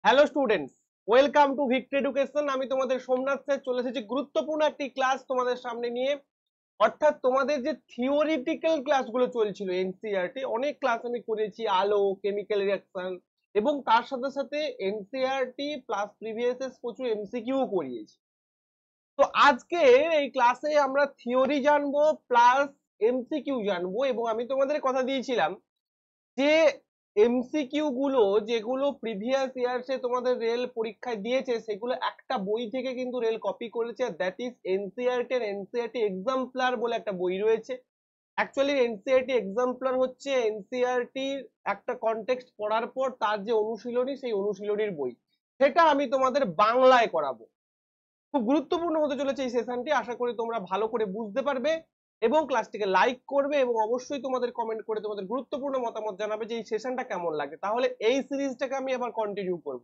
Hello students, welcome to victory education. আমি তোমাদের Somnath sir চলে এসেছি গুরুত্বপূর্ণ একটি ক্লাস তোমাদের সামনে নিয়ে। অর্থাৎ তোমাদের যে থিওরিটিক্যাল ক্লাসগুলো চলছিল এনসিইআরটি, অনেক ক্লাস আমি করেছি, আলো, কেমিক্যাল রিঅ্যাকশন, এবং তার সাথে সাথে এনসিইআরটি প্লাস প্রিভিয়াস প্রচুর এমসিকিউ করিয়েছি। তো আজকে এই ক্লাসে আমরা থিওরি জানবো প্লাস এমসিকিউ জানবো, এবং আমি তোমাদের কথা দিয়েছিলাম যে এমসিকিউ গুলো যেগুলো প্রিভিয়াস ইয়ার্সে তোমাদের রেল পরীক্ষায় দিয়েছে সেগুলো একটা বই থেকে কিন্তু রেল কপি করেছে, দ্যাট ইজ এনসিইআরটি এর এনসিইআরটি এক্সাম্পলার বলে একটা বই রয়েছে। অ্যাকচুয়ালি এনসিইআরটি এক্সাম্পলার হচ্ছে এনসিইআরটির একটা কনটেক্সট পড়ার পর তার যে অনুশীলনী, সেই অনুশীলনীর বই, সেটা আমি তোমাদের বাংলায় করাবো। খুব গুরুত্বপূর্ণ হতে চলেছে এই সেশনটি, আশা করি তোমরা ভালো করে বুঝতে পারবে এবং ক্লাসটিকে লাইক করবে, এবং অবশ্যই তোমাদের কমেন্ট করে তোমাদের গুরুত্বপূর্ণ মতামত জানাবে যে এই সেশনটা কেমন লাগে। তাহলে এই সিরিজটাকে আমি আবার কন্টিনিউ করব,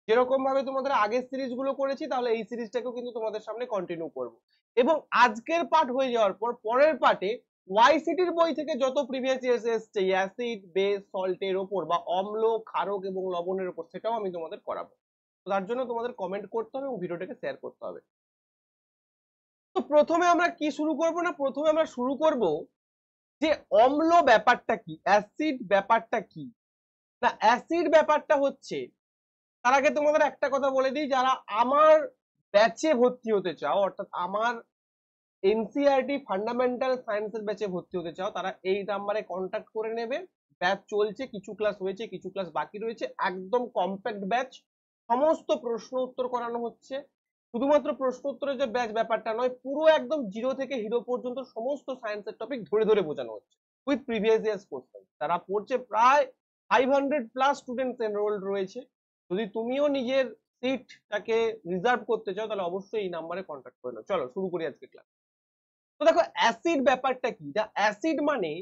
যেরকম ভাবে তোমাদের আগের সিরিজগুলো করেছি, তাহলে এই সিরিজটাকেও কিন্তু তোমাদের সামনে কন্টিনিউ করব। এবং আজকের পার্ট হয়ে যাওয়ার পর পরের পার্টে ওয়াইসিটির বই থেকে যত প্রিভিয়াস ইয়ার্স এসছে অ্যাসিড, বেস, সল্টের ওপর বা অম্ল, ক্ষারক এবং লবণের ওপর, সেটাও আমি তোমাদের করাবো। তো তার জন্য তোমাদের কমেন্ট করতে হবে এবং ভিডিওটাকে শেয়ার করতে হবে। তো প্রথমে আমরা কি শুরু করব, না প্রথমে আমরা শুরু করব যে অম্ল ব্যাপারটা কি, অ্যাসিড ব্যাপারটা কি। না, অ্যাসিড ব্যাপারটা হচ্ছে, তার আগে তোমাদের একটা কথা বলে দিই, যারা আমার ব্যাচে ভর্তি হতে চাও, অর্থাৎ আমার এনসিইআরটি ফান্ডামেন্টাল সায়েন্সের ব্যাচে ভর্তি হতে চাও, তারা এই নাম্বারে কন্ট্যাক্ট করে নেবে। ব্যাচ চলছে, কিছু ক্লাস হয়েছে, কিছু ক্লাস বাকি রয়েছে, একদম কম্প্যাক্ট ব্যাচ, সমস্ত প্রশ্ন উত্তর করানো হচ্ছে। শুধুমাত্র প্রশ্ন উত্তরের যে ব্যাচ ব্যাপারটা নয়, পুরো একদম জিরো থেকে হিরো পর্যন্ত সমস্ত সায়েন্সের টপিক ধরে ধরে বোঝানো হচ্ছে উইথ প্রিভিয়াস ইয়ার্স কোশ্চেন। তারা পড়ছে, প্রায় 500 প্লাস স্টুডেন্টস এনরোল্ড রয়েছে। যদি তুমিও নিজের সিটটাকে রিজার্ভ করতে চাও, তাহলে অবশ্যই এই নাম্বারে কন্ট্যাক্ট করে নাও। চলো শুরু করি আজকে ক্লাস। তো দেখো, অ্যাসিড ব্যাপারটা কি। অ্যাসিড মানে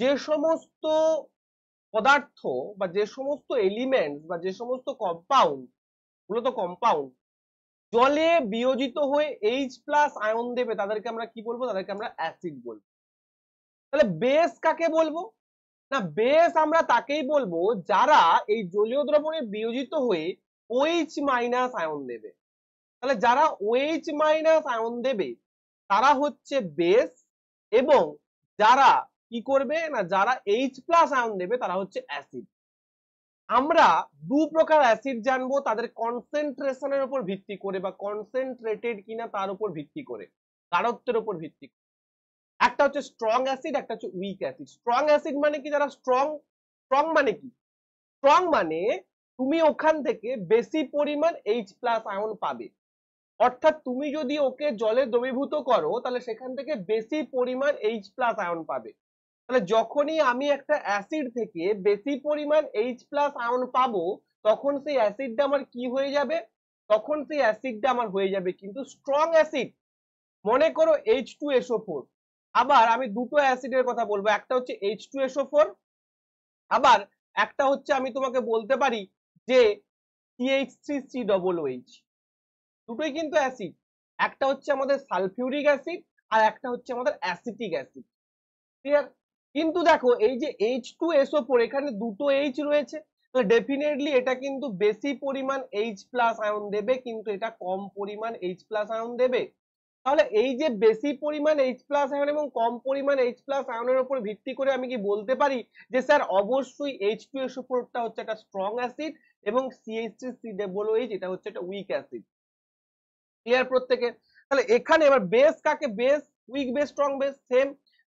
যে সমস্ত পদার্থ বা যে সমস্ত এলিমেন্টস বা যে সমস্ত কম্পাউন্ড, মূলত কম্পাউন্ড জলে বিয়োজিত হয়ে এইচ প্লাস আয়ন দেবে, তাদেরকে আমরা কি বলবো? তাদেরকে আমরা অ্যাসিড বলবো। তাহলে বেস কাকে বলবো? না, বেস আমরা তাকেই বলবো যারা এই জলীয় দ্রবণে বিয়োজিত হয়ে OH মাইনাস আয়ন দেবে। তাহলে যারা OH মাইনাস আয়ন দেবে তারা হচ্ছে বেস, এবং যারা কি করবে, না যারা H প্লাস আয়ন দেবে তারা হচ্ছে অ্যাসিড। আমরা দু প্রকার অ্যাসিড জানবো, তাদের কনসেন্ট্রেশনের উপর ভিত্তি করে বা কনসেন্ট্রেটেড কিনা তার উপর ভিত্তি করে, গাঢ়ত্বের উপর ভিত্তি করে। একটা হচ্ছে স্ট্রং অ্যাসিড, একটা হচ্ছে উইক অ্যাসিড। স্ট্রং অ্যাসিড মানে কি? যারা স্ট্রং, স্ট্রং মানে কি? স্ট্রং মানে তুমি ওখান থেকে বেশি পরিমাণ H প্লাস আয়ন পাবে। অর্থাৎ তুমি যদি ওকে জলে দ্রবীভূত করো, তাহলে সেখান থেকে বেশি পরিমাণ H প্লাস আয়ন পাবে। তাহলে যখনই আমি একটা অ্যাসিড থেকে বেশি পরিমাণ H প্লাস আয়ন পাবো, তখন সেই অ্যাসিডটা আমার কি হয়ে যাবে? তখন সেই অ্যাসিডটা আমার হয়ে যাবে কিন্তু স্ট্রং অ্যাসিড। মনে করো H2SO4। আবার আমি দুটো অ্যাসিডের কথা বলবো, একটা হচ্ছে H2SO4, আবার একটা হচ্ছে আমি তোমাকে বলতে পারি যে CH3COOH। দুটোই কিন্তু অ্যাসিড। একটা হচ্ছে আমাদের সালফিউরিক অ্যাসিড, আর একটা হচ্ছে আমাদের অ্যাসিটিক অ্যাসিড। ক্লিয়ার? কিন্তু দেখো, এই যে H2SO4, এখানে দুটো H রয়েছে, তো ডেফিনেটলি এটা কিন্তু বেশি পরিমাণ H প্লাস আয়ন দেবে, কিন্তু এটা কম পরিমাণ H প্লাস আয়ন দেবে। তাহলে এই যে বেশি পরিমাণ H প্লাস আয়ন এবং কম পরিমাণ H প্লাস আয়নের উপর ভিত্তি করে আমি কি বলতে পারি যে স্যার অবশ্যই H2SO4 টা হচ্ছে একটা স্ট্রং অ্যাসিড এবং CH3COOH এটা হচ্ছে একটা উইক অ্যাসিড। ক্লিয়ার প্রত্যেকে? তাহলে এখানে এবার বেস কাকে? Base, week base, strong base same.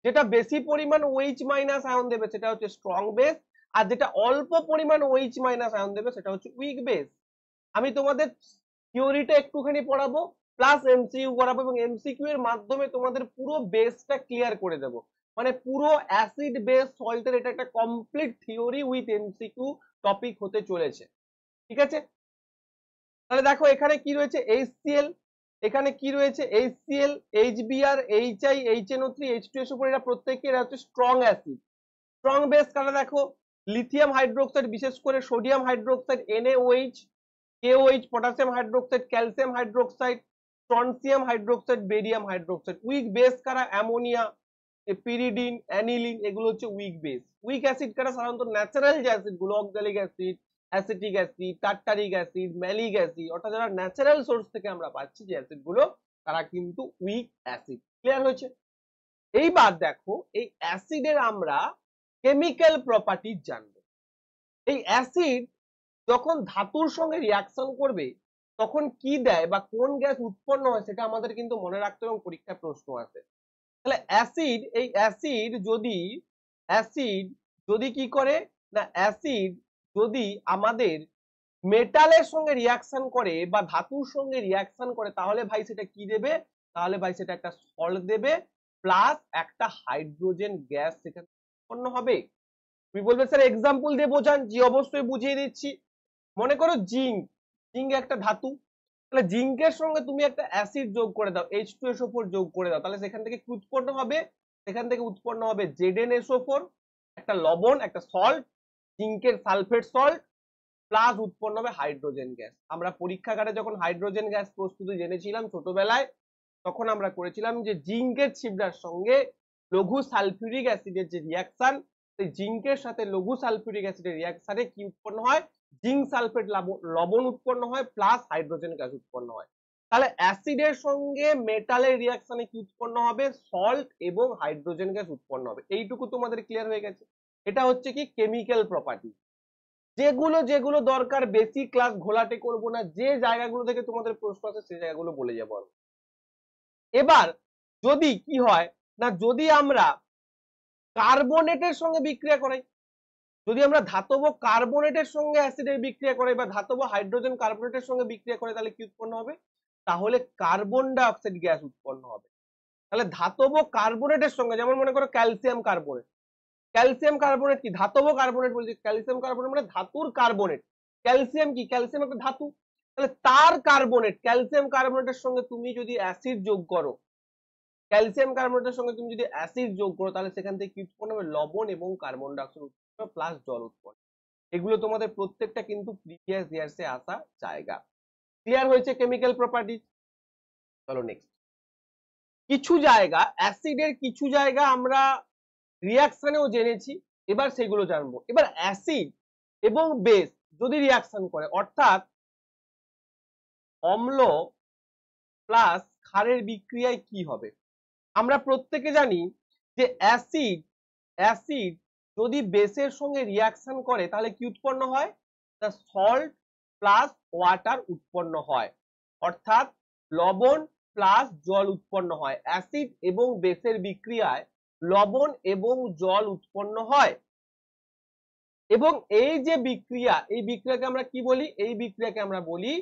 যেটা বেশি পরিমাণ OH মাইনাস আয়ন দেবে সেটা হচ্ছে স্ট্রং বেস, আর যেটা অল্প পরিমাণ OH মাইনাস আয়ন দেবে সেটা হচ্ছে উইক বেস। আমি তোমাদের থিওরিটা একটুখানি পড়াবো, প্লাস এমসিকিউ করাবো, এবং এমসিকিউ এর মাধ্যমে তোমাদের পুরো বেসটা ক্লিয়ার করে দেবো। মানে পুরো অ্যাসিড বেস সল্টের এটা একটা complete theory with MCQ topic হতে চলেছে। ঠিক আছে? তাহলে দেখো এখানে কি রয়েছে? HCl, এখানে কি রয়েছে? HCl, HBr, HI, HNO3, H2SO4, এরা প্রত্যেককে এরা হচ্ছে স্ট্রং অ্যাসিড। স্ট্রং বেস কারা? দেখো, লিথিয়াম হাইড্রোক্সাইড, বিশেষ করে sodium hydroxide NaOH, KOH, potassium hydroxide, calcium hydroxide, strontium hydroxide, barium hydroxide. Week base কারা? অ্যামোনিয়া, পিরিডিন, অ্যানিলিন, এগুলো হচ্ছে উইক বেস। উইক অ্যাসিড কারা? সাধারণত ন্যাচারাল যে অ্যাসিড গুলো, oxalic acid, acetic acid, tartaric acid, malic acid, অর্থাৎ যারা natural source থেকে আমরা পাচ্ছি যে অ্যাসিড গুলো, তারা কিন্তু উইক অ্যাসিড। ক্লিয়ার হয়েছে? এইবার দেখো এই অ্যাসিডের আমরা কেমিক্যাল প্রপার্টি জানবো। এই অ্যাসিড যখন ধাতুর সঙ্গে রিয়াকশন করবে তখন কি দেয় বা কোন গ্যাস উৎপন্ন হয় সেটা আমাদের কিন্তু মনে রাখতে এবং পরীক্ষায় প্রশ্ন আসে। তাহলে অ্যাসিড যদি কি করে না, অ্যাসিড যদি আমাদের মেটালের সঙ্গে রিয়াকশন করে বা ধাতুর সঙ্গে রিয়াকশন করে, তাহলে ভাই সেটা কি দেবে? তাহলে ভাই সেটা একটা সল্ট দেবে, প্লাস একটা হাইড্রোজেন গ্যাস সেখানে উৎপন্ন হবে। তুমি বলবে স্যার এক্সাম্পল দিয়ে বোঝান। জি অবশ্যই বুঝিয়ে দিচ্ছি। মনে করো জিঙ্ক একটা ধাতু, তাহলে জিঙ্কের সঙ্গে তুমি একটা অ্যাসিড যোগ করে দাও, H2SO4 যোগ করে দাও, তাহলে সেখান থেকে কি উৎপন্ন হবে? সেখান থেকে উৎপন্ন হবে ZnSO4, একটা লবণ, একটা সল্ট, জিঙ্কের সালফেট সল্ট, প্লাস উৎপন্ন হবে হাইড্রোজেন গ্যাস। আমরা পরীক্ষাগারে যখন হাইড্রোজেন গ্যাস প্রস্তুতি জেনেছিলাম ছোটবেলায়, তখন আমরা করেছিলাম যে জিঙ্কের ছিবড়ার সঙ্গে লঘু সালফিউরিক অ্যাসিডের যে রিয়াকশন, সেই জিঙ্কের সাথে লঘু সালফিউরিক অ্যাসিডের রিয়াকশনে কি উৎপন্ন হয়? জিঙ্ক সালফেট লবণ উৎপন্ন হয়, প্লাস হাইড্রোজেন গ্যাস উৎপন্ন হয়। তাহলে অ্যাসিডের সঙ্গে মেটালের রিয়াকশনে কি উৎপন্ন হবে? সল্ট এবং হাইড্রোজেন গ্যাস উৎপন্ন হবে। এইটুকু তোমাদের ক্লিয়ার হয়ে গেছে? এটা হচ্ছে কি কেমিক্যাল প্রপার্টি। যেগুলো যেগুলো দরকার বেসিক ক্লাস ঘোলাটে করবো না, যে জায়গাগুলো থেকে তোমাদের প্রশ্ন আছে সেই জায়গাগুলো বলে যাবো আমি। এবার যদি কি হয় না, যদি আমরা কার্বনেটের সঙ্গে বিক্রিয়া করাই, যদি আমরা ধাতব কার্বনেটের সঙ্গে অ্যাসিডের বিক্রিয়া করাই বা ধাতব হাইড্রোজেন কার্বনেটের সঙ্গে বিক্রিয়া করে, তাহলে কি উৎপন্ন হবে? তাহলে কার্বন ডাই অক্সাইড গ্যাস উৎপন্ন হবে। তাহলে ধাতব কার্বনেটের সঙ্গে, যেমন মনে করো ক্যালসিয়াম কার্বনেট, ক্যালসিয়াম কার্বনেট কি? ধাতব কার্বনেট বলছি। ক্যালসিয়াম কার্বনেট মানে ধাতুর কার্বনেট। ক্যালসিয়াম কি? ক্যালসিয়াম একটা ধাতু। তাহলে তার কার্বনেট, ক্যালসিয়াম কার্বনেটের সঙ্গে তুমি যদি অ্যাসিড যোগ করো, ক্যালসিয়াম কার্বনেটের সঙ্গে তুমি যদি অ্যাসিড যোগ করো, তাহলে সেখান থেকে কি উৎপন্ন হবে? লবণ এবং কার্বন ডাই অক্সাইড উৎপন্ন প্লাস জল উৎপন্ন। এগুলো তোমাদের প্রত্যেকটা কিন্তু প্রিভিয়াস ইয়ার্সে আসা জায়গা। ক্লিয়ার হয়েছে কেমিক্যাল প্রপার্টি? চলো নেক্সট। কিছু জায়গা অ্যাসিডের, কিছু জায়গা আমরা রিয়াকশনেও জেনেছি, এবার সেগুলো জানবো। এবার অ্যাসিড এবং বেস যদি রিয়াকশন করে, অর্থাৎ অম্ল প্লাস ক্ষারের বিক্রিয়ায় কি হবে? আমরা প্রত্যেকে জানি যে অ্যাসিড যদি বেসের সঙ্গে রিয়াকশন করে তাহলে কি উৎপন্ন হয়? তা সল্ট প্লাস ওয়াটার উৎপন্ন হয়, অর্থাৎ লবণ প্লাস জল উৎপন্ন হয়। অ্যাসিড এবং বেসের বিক্রিয়ায় লবণ এবং জল উৎপন্ন হয়। এবং এই যে বিক্রিয়া, এই বিক্রিয়াকে আমরা কি বলি? এই বিক্রিয়াকে আমরা বলি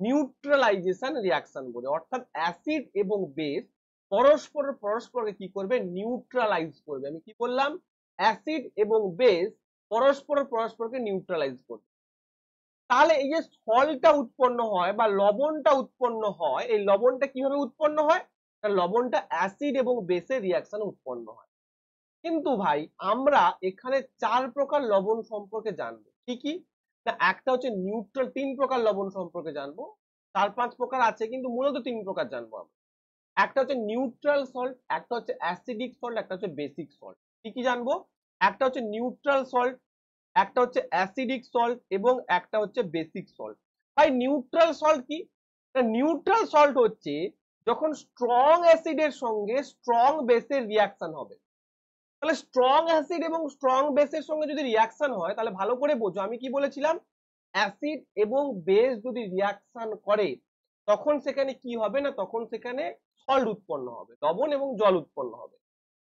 নিউট্রালাইজেশন রিয়াকশন বলে। অর্থাৎ অ্যাসিড এবং বেস পরস্পরকে কি করবে? নিউট্রালাইজ করবে। আমি কি বললাম? অ্যাসিড এবং বেস পরস্পরকে নিউট্রালাইজ করবে। তাহলে এই যে সল্টটা উৎপন্ন হয় বা লবণটা উৎপন্ন হয়, এই লবণটা কিভাবে উৎপন্ন হয়? লবণটা অ্যাসিড এবং বেসের রিয়াকশনে উৎপন্ন হয়। কিন্তু ভাই আমরা এখানে 4 প্রকার লবণ সম্পর্কে জানবো। কি কি? না, একটা হচ্ছে নিউট্রাল, 3 প্রকার লবণ সম্পর্কে জানবো। 4-5 প্রকার আছে কিন্তু মূলত 3 প্রকার জানবো আমরা। একটা হচ্ছে নিউট্রাল সল্ট, একটা হচ্ছে অ্যাসিডিক সল্ট, একটা হচ্ছে বেসিক সল্ট। কি কি জানবো? একটা হচ্ছে নিউট্রাল সল্ট, একটা হচ্ছে অ্যাসিডিক সল্ট এবং একটা হচ্ছে বেসিক সল্ট। ভাই নিউট্রাল সল্ট কি? নিউট্রাল সল্ট হচ্ছে যখন স্ট্রং অ্যাসিডের সঙ্গে স্ট্রং বেসের রিয়াকশন হবে। তাহলে স্ট্রং অ্যাসিড এবং স্ট্রং বেসের সঙ্গে যদি রিয়াকশন হয়, তাহলে ভালো করে বোঝো আমি কি বলেছিলাম? অ্যাসিড এবং বেস যদি রিয়াকশন করে তখন সেখানে কি হবে না, তখন সেখানে সল্ট উৎপন্ন হবে, লবণ এবং জল উৎপন্ন হবে।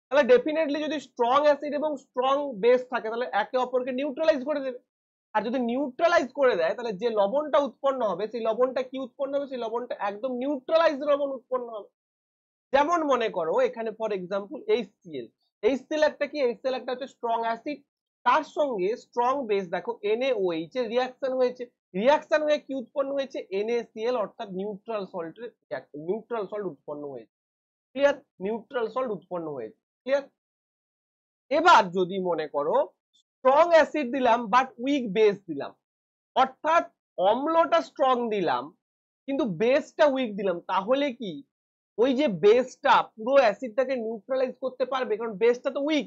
তাহলে ডেফিনেটলি যদি স্ট্রং অ্যাসিড এবং স্ট্রং বেস থাকে তাহলে একে অপরকে নিউট্রালাইজ করে দেবে। আর যদি নিউট্রালাইজ করে দেয় তাহলে যে লবণটা উৎপন্ন হবে সেই লবণটা কি উৎপন্ন হবে? সেই লবণটা একদম নিউট্রালাইজড লবণ উৎপন্ন হবে। যেমন মনে করো এখানে ফর এক্সাম্পল HCl, HCl একটা কি? HCl একটা হচ্ছে স্ট্রং অ্যাসিড, তার সঙ্গে স্ট্রং বেস দেখো NaOH এর রিয়াকশন হয়েছে, রিয়াকশন হয়ে কি উৎপন্ন হয়েছে? NaCl, অর্থাৎ নিউট্রাল সল্টের নিউট্রাল সল্ট উৎপন্ন হয়েছে। ক্লিয়ার? নিউট্রাল সল্ট উৎপন্ন হয়েছে। ক্লিয়ার? এবার যদি মনে করো স্ট্রং অ্যাসিড দিলাম বাট উইক বেস দিলাম, অর্থাৎ অম্লটা স্ট্রং দিলাম কিন্তু বেসটা উইক দিলাম, তাহলে কি ওই যে বেসটা পুরো অ্যাসিডটাকে নিউট্রালাইজ করতে পারবে? কারণ বেসটা তো উইক,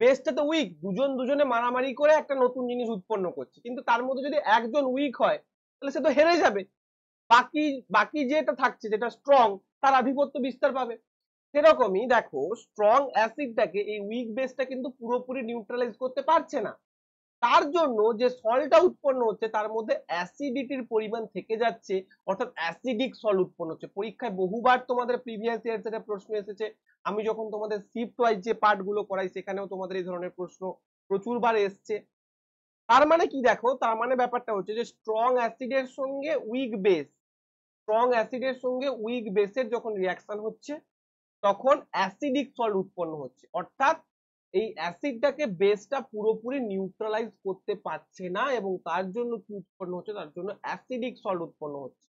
বেসটা তো উইক, দুজন দুজনে মারামারি করে একটা নতুন জিনিস উৎপন্ন করছে, কিন্তু তার মধ্যে যদি একজন উইক হয় তাহলে সে তো হেরে যাবে, বাকি বাকি যেটা থাকছে যেটা স্ট্রং তার আধিপত্য বিস্তার পাবে। সেরকমই দেখো স্ট্রং অ্যাসিডটাকে এই উইক বেসটা কিন্তু পুরোপুরি নিউট্রালাইজ করতে পারছে না, তার জন্য যে সলটা উৎপন্ন হচ্ছে তার মধ্যে অ্যাসিডিটির পরিমাণ থেকে যাচ্ছে, অর্থাৎ অ্যাসিডিক সল উৎপন্ন হচ্ছে। পরীক্ষায় বহুবার তোমাদের প্রিভিয়াস ইয়ার থেকে প্রশ্ন এসেছে, আমি যখন তোমাদের শিফট ওয়াইজ যে পার্ট গুলো করাই সেখানেও তোমাদের এই ধরনের প্রশ্ন প্রচুরবার এসছে। তার মানে কি দেখো, তার মানে ব্যাপারটা হচ্ছে যে স্ট্রং অ্যাসিডের সঙ্গে উইক বেস, স্ট্রং অ্যাসিডের সঙ্গে উইক বেসের যখন রিয়াকশন হচ্ছে তখন অ্যাসিডিক সল্ট উৎপন্ন হচ্ছে, অর্থাৎ এই অ্যাসিডটাকে বেসটা পুরোপুরি নিউট্রালাইজ করতে পারছে না এবং তার জন্য কি উৎপন্ন হচ্ছে, তার জন্য অ্যাসিডিক সল্ট উৎপন্ন হচ্ছে।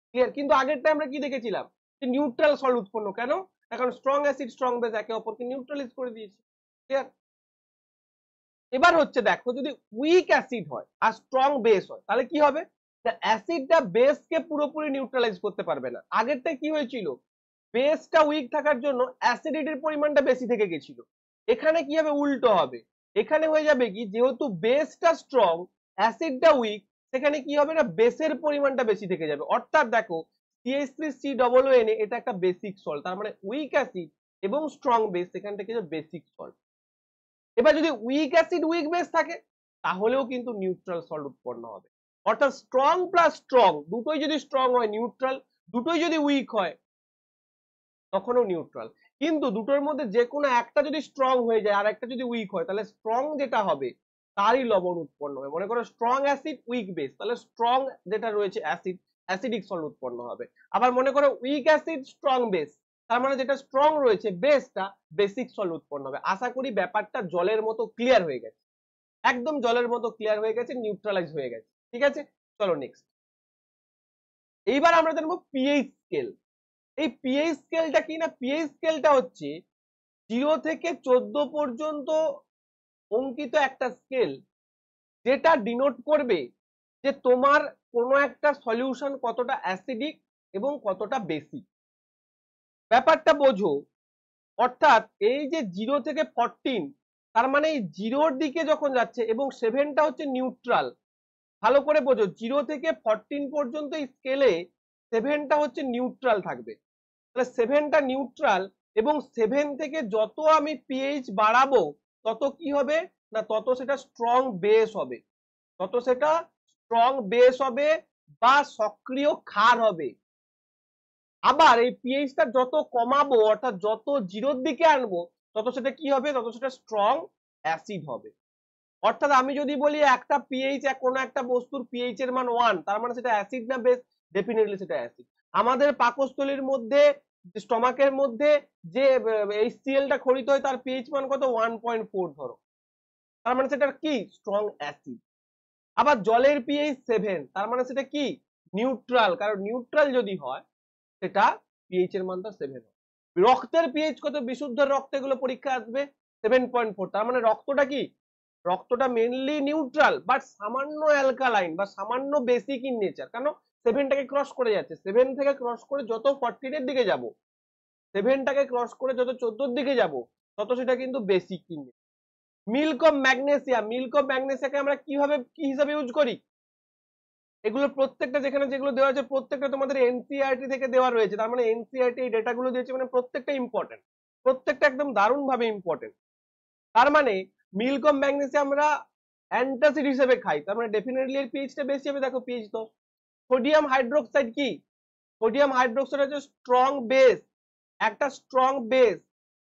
ক্লিয়ার? কিন্তু আগেরটা আমরা কি দেখেছিলাম যে নিউট্রাল সল্ট উৎপন্ন, কেন? এখন স্ট্রং অ্যাসিড স্ট্রং বেস একে অপরকে নিউট্রালাইজ করে দিয়েছে। ক্লিয়ার? এবার হচ্ছে দেখো যদি উইক অ্যাসিড হয় আর স্ট্রং বেস হয় তাহলে কি হবে, অ্যাসিডটা বেসকে পুরোপুরি নিউট্রালাইজ করতে পারবে না। আগেরটা কি হয়েছিল, বেসটা উইক থাকার জন্য অ্যাসিডিটির পরিমাণটা বেশি থেকে গেছিল, এখানে কি হবে, উল্টো হবে। এখানে হয়ে যাবে কি, যেহেতু বেসটা স্ট্রং অ্যাসিডটা উইক, সেখানে কি হবে না, বেসের পরিমাণটা বেশি থেকে যাবে। অর্থাৎ দেখো CH3COON এটা একটা বেসিক সল্ট, তার মানে উইক অ্যাসিড এবং স্ট্রং বেস সেখান থেকে বেসিক সল্ট। এবার যদি উইক অ্যাসিড উইক বেস থাকে তাহলেও কিন্তু নিউট্রাল সল্ট উৎপন্ন হবে। অর্থাৎ স্ট্রং প্লাস স্ট্রং দুটোই যদি স্ট্রং হয় নিউট্রাল, দুটোই যদি উইক হয় তখনও নিউট্রাল। কিন্তু দুটোর মধ্যে যে কোনো একটা যদি স্ট্রং হয়ে যায় আর একটা যদি উইক হয় তাহলে স্ট্রং যেটা হবে তারই লবণ উৎপন্ন হবে। মনে করো স্ট্রং অ্যাসিড উইক বেস, তাহলে স্ট্রং যেটা রয়েছে অ্যাসিড অ্যাসিডিক সল্ট উৎপন্ন হবে। আবার মনে করো উইক অ্যাসিড স্ট্রং বেস, তার মানে যেটা স্ট্রং রয়েছে বেসটা বেসিক সল্ট উৎপন্ন হবে। আশা করি ব্যাপারটা জলের মতো ক্লিয়ার হয়ে গেছে, একদম জলের মতো ক্লিয়ার হয়ে গেছে, নিউট্রালাইজ হয়ে গেছে। ঠিক আছে, চলো নেক্সট। এইবার আমরা জানবো পিএইচ স্কেল। এই পিএইচ স্কেলটা কি না, পিএইচ স্কেলটা হচ্ছে 0 থেকে 14 পর্যন্ত অঙ্কিত একটা স্কেল, যেটা ডিনোট করবে যে তোমার কোনো একটা সলিউশন কতটা অ্যাসিডিক এবং কতটা বেসিক। ব্যাপারটা বোঝো, অর্থাৎ এই যে 0 থেকে 14, তার মানে এই 0-র দিকে যখন যাচ্ছে এবং 7টা হচ্ছে নিউট্রাল। ভালো করে বোঝো, 0 থেকে 14 পর্যন্ত এই স্কেলে 7টা হচ্ছে নিউট্রাল থাকবে। তাহলে 7টা নিউট্রাল এবং 7 থেকে যত আমি পিএইচ বাড়াবো তত কি হবে না, তত সেটা স্ট্রং বেস হবে, তত সেটা স্ট্রং বেস হবে বা সক্রিয় ক্ষার হবে। আবার এই পিএইচটা যত কমাবো অর্থাৎ যত 0-র দিকে আনবো তত সেটা কি হবে, তত সেটা স্ট্রং অ্যাসিড হবে। অর্থাৎ আমি যদি বলি একটা পিএইচ কোনো একটা বস্তুর পিএইচ এর মান 1, তার মানে সেটা অ্যাসিড না বেস, ডেফিনেটলি সেটা অ্যাসিড। আমাদের পাকস্থলীর মধ্যে স্টমাকের মধ্যে যে HCl টা খরিত হয় তার পিএইচ মান কত, 1.4 ধরো, তার মানে সেটা কি, স্ট্রং অ্যাসিড। আবার জলের পিএইচ 7, তার মানে সেটা কি, নিউট্রাল, কারণ নিউট্রাল যদি হয় সেটা পিএইচ এর মানটা 7 হয়। রক্তের পিএইচ কত, বিশুদ্ধ রক্ত এগুলো পরীক্ষা আসবে 7.4, তার মানে রক্তটা কি, রক্তটা মেনলি নিউট্রাল বাট সামান্য অ্যালকালাইন বা সামান্য বেসিক ইন নেচার। কেন, 7টাকে ক্রস করে যাচ্ছে, 7 থেকে ক্রস করে যত 14 এর দিকে যাব, 7টাকে ক্রস করে যত 14-র দিকে যাব তত সেটা কিন্তু basic in. Milk of magnesium, milk of ম্যাগনেসিয়াকে আমরা কিভাবে কি হিসাবে ইউজ করি, এগুলো প্রত্যেকটা যেখানে যেগুলো দেওয়া আছে প্রত্যেকটা তোমাদের এনসিইআরটি থেকে দেওয়া রয়েছে, তার মানে এনসিইআরটি এই ডেটাগুলো দিয়েছে মানে প্রত্যেকটা ইম্পর্টেন্ট, প্রত্যেকটা একদম দারুণ ভাবে ইম্পর্টেন্ট। তার মানে মিল্ক অফ ম্যাগনেসিয়াম আমরা অ্যান্টাসিড হিসেবে খাই, তার মানে ডেফিনেটলি এর পিএইচটা বেশি হবে। দেখো পিএইচ তো, সোডিয়াম হাইড্রোক্সাইড কি, সোডিয়াম হাইড্রোক্সাইড হচ্ছে স্ট্রং বেস, একটা স্ট্রং বেস,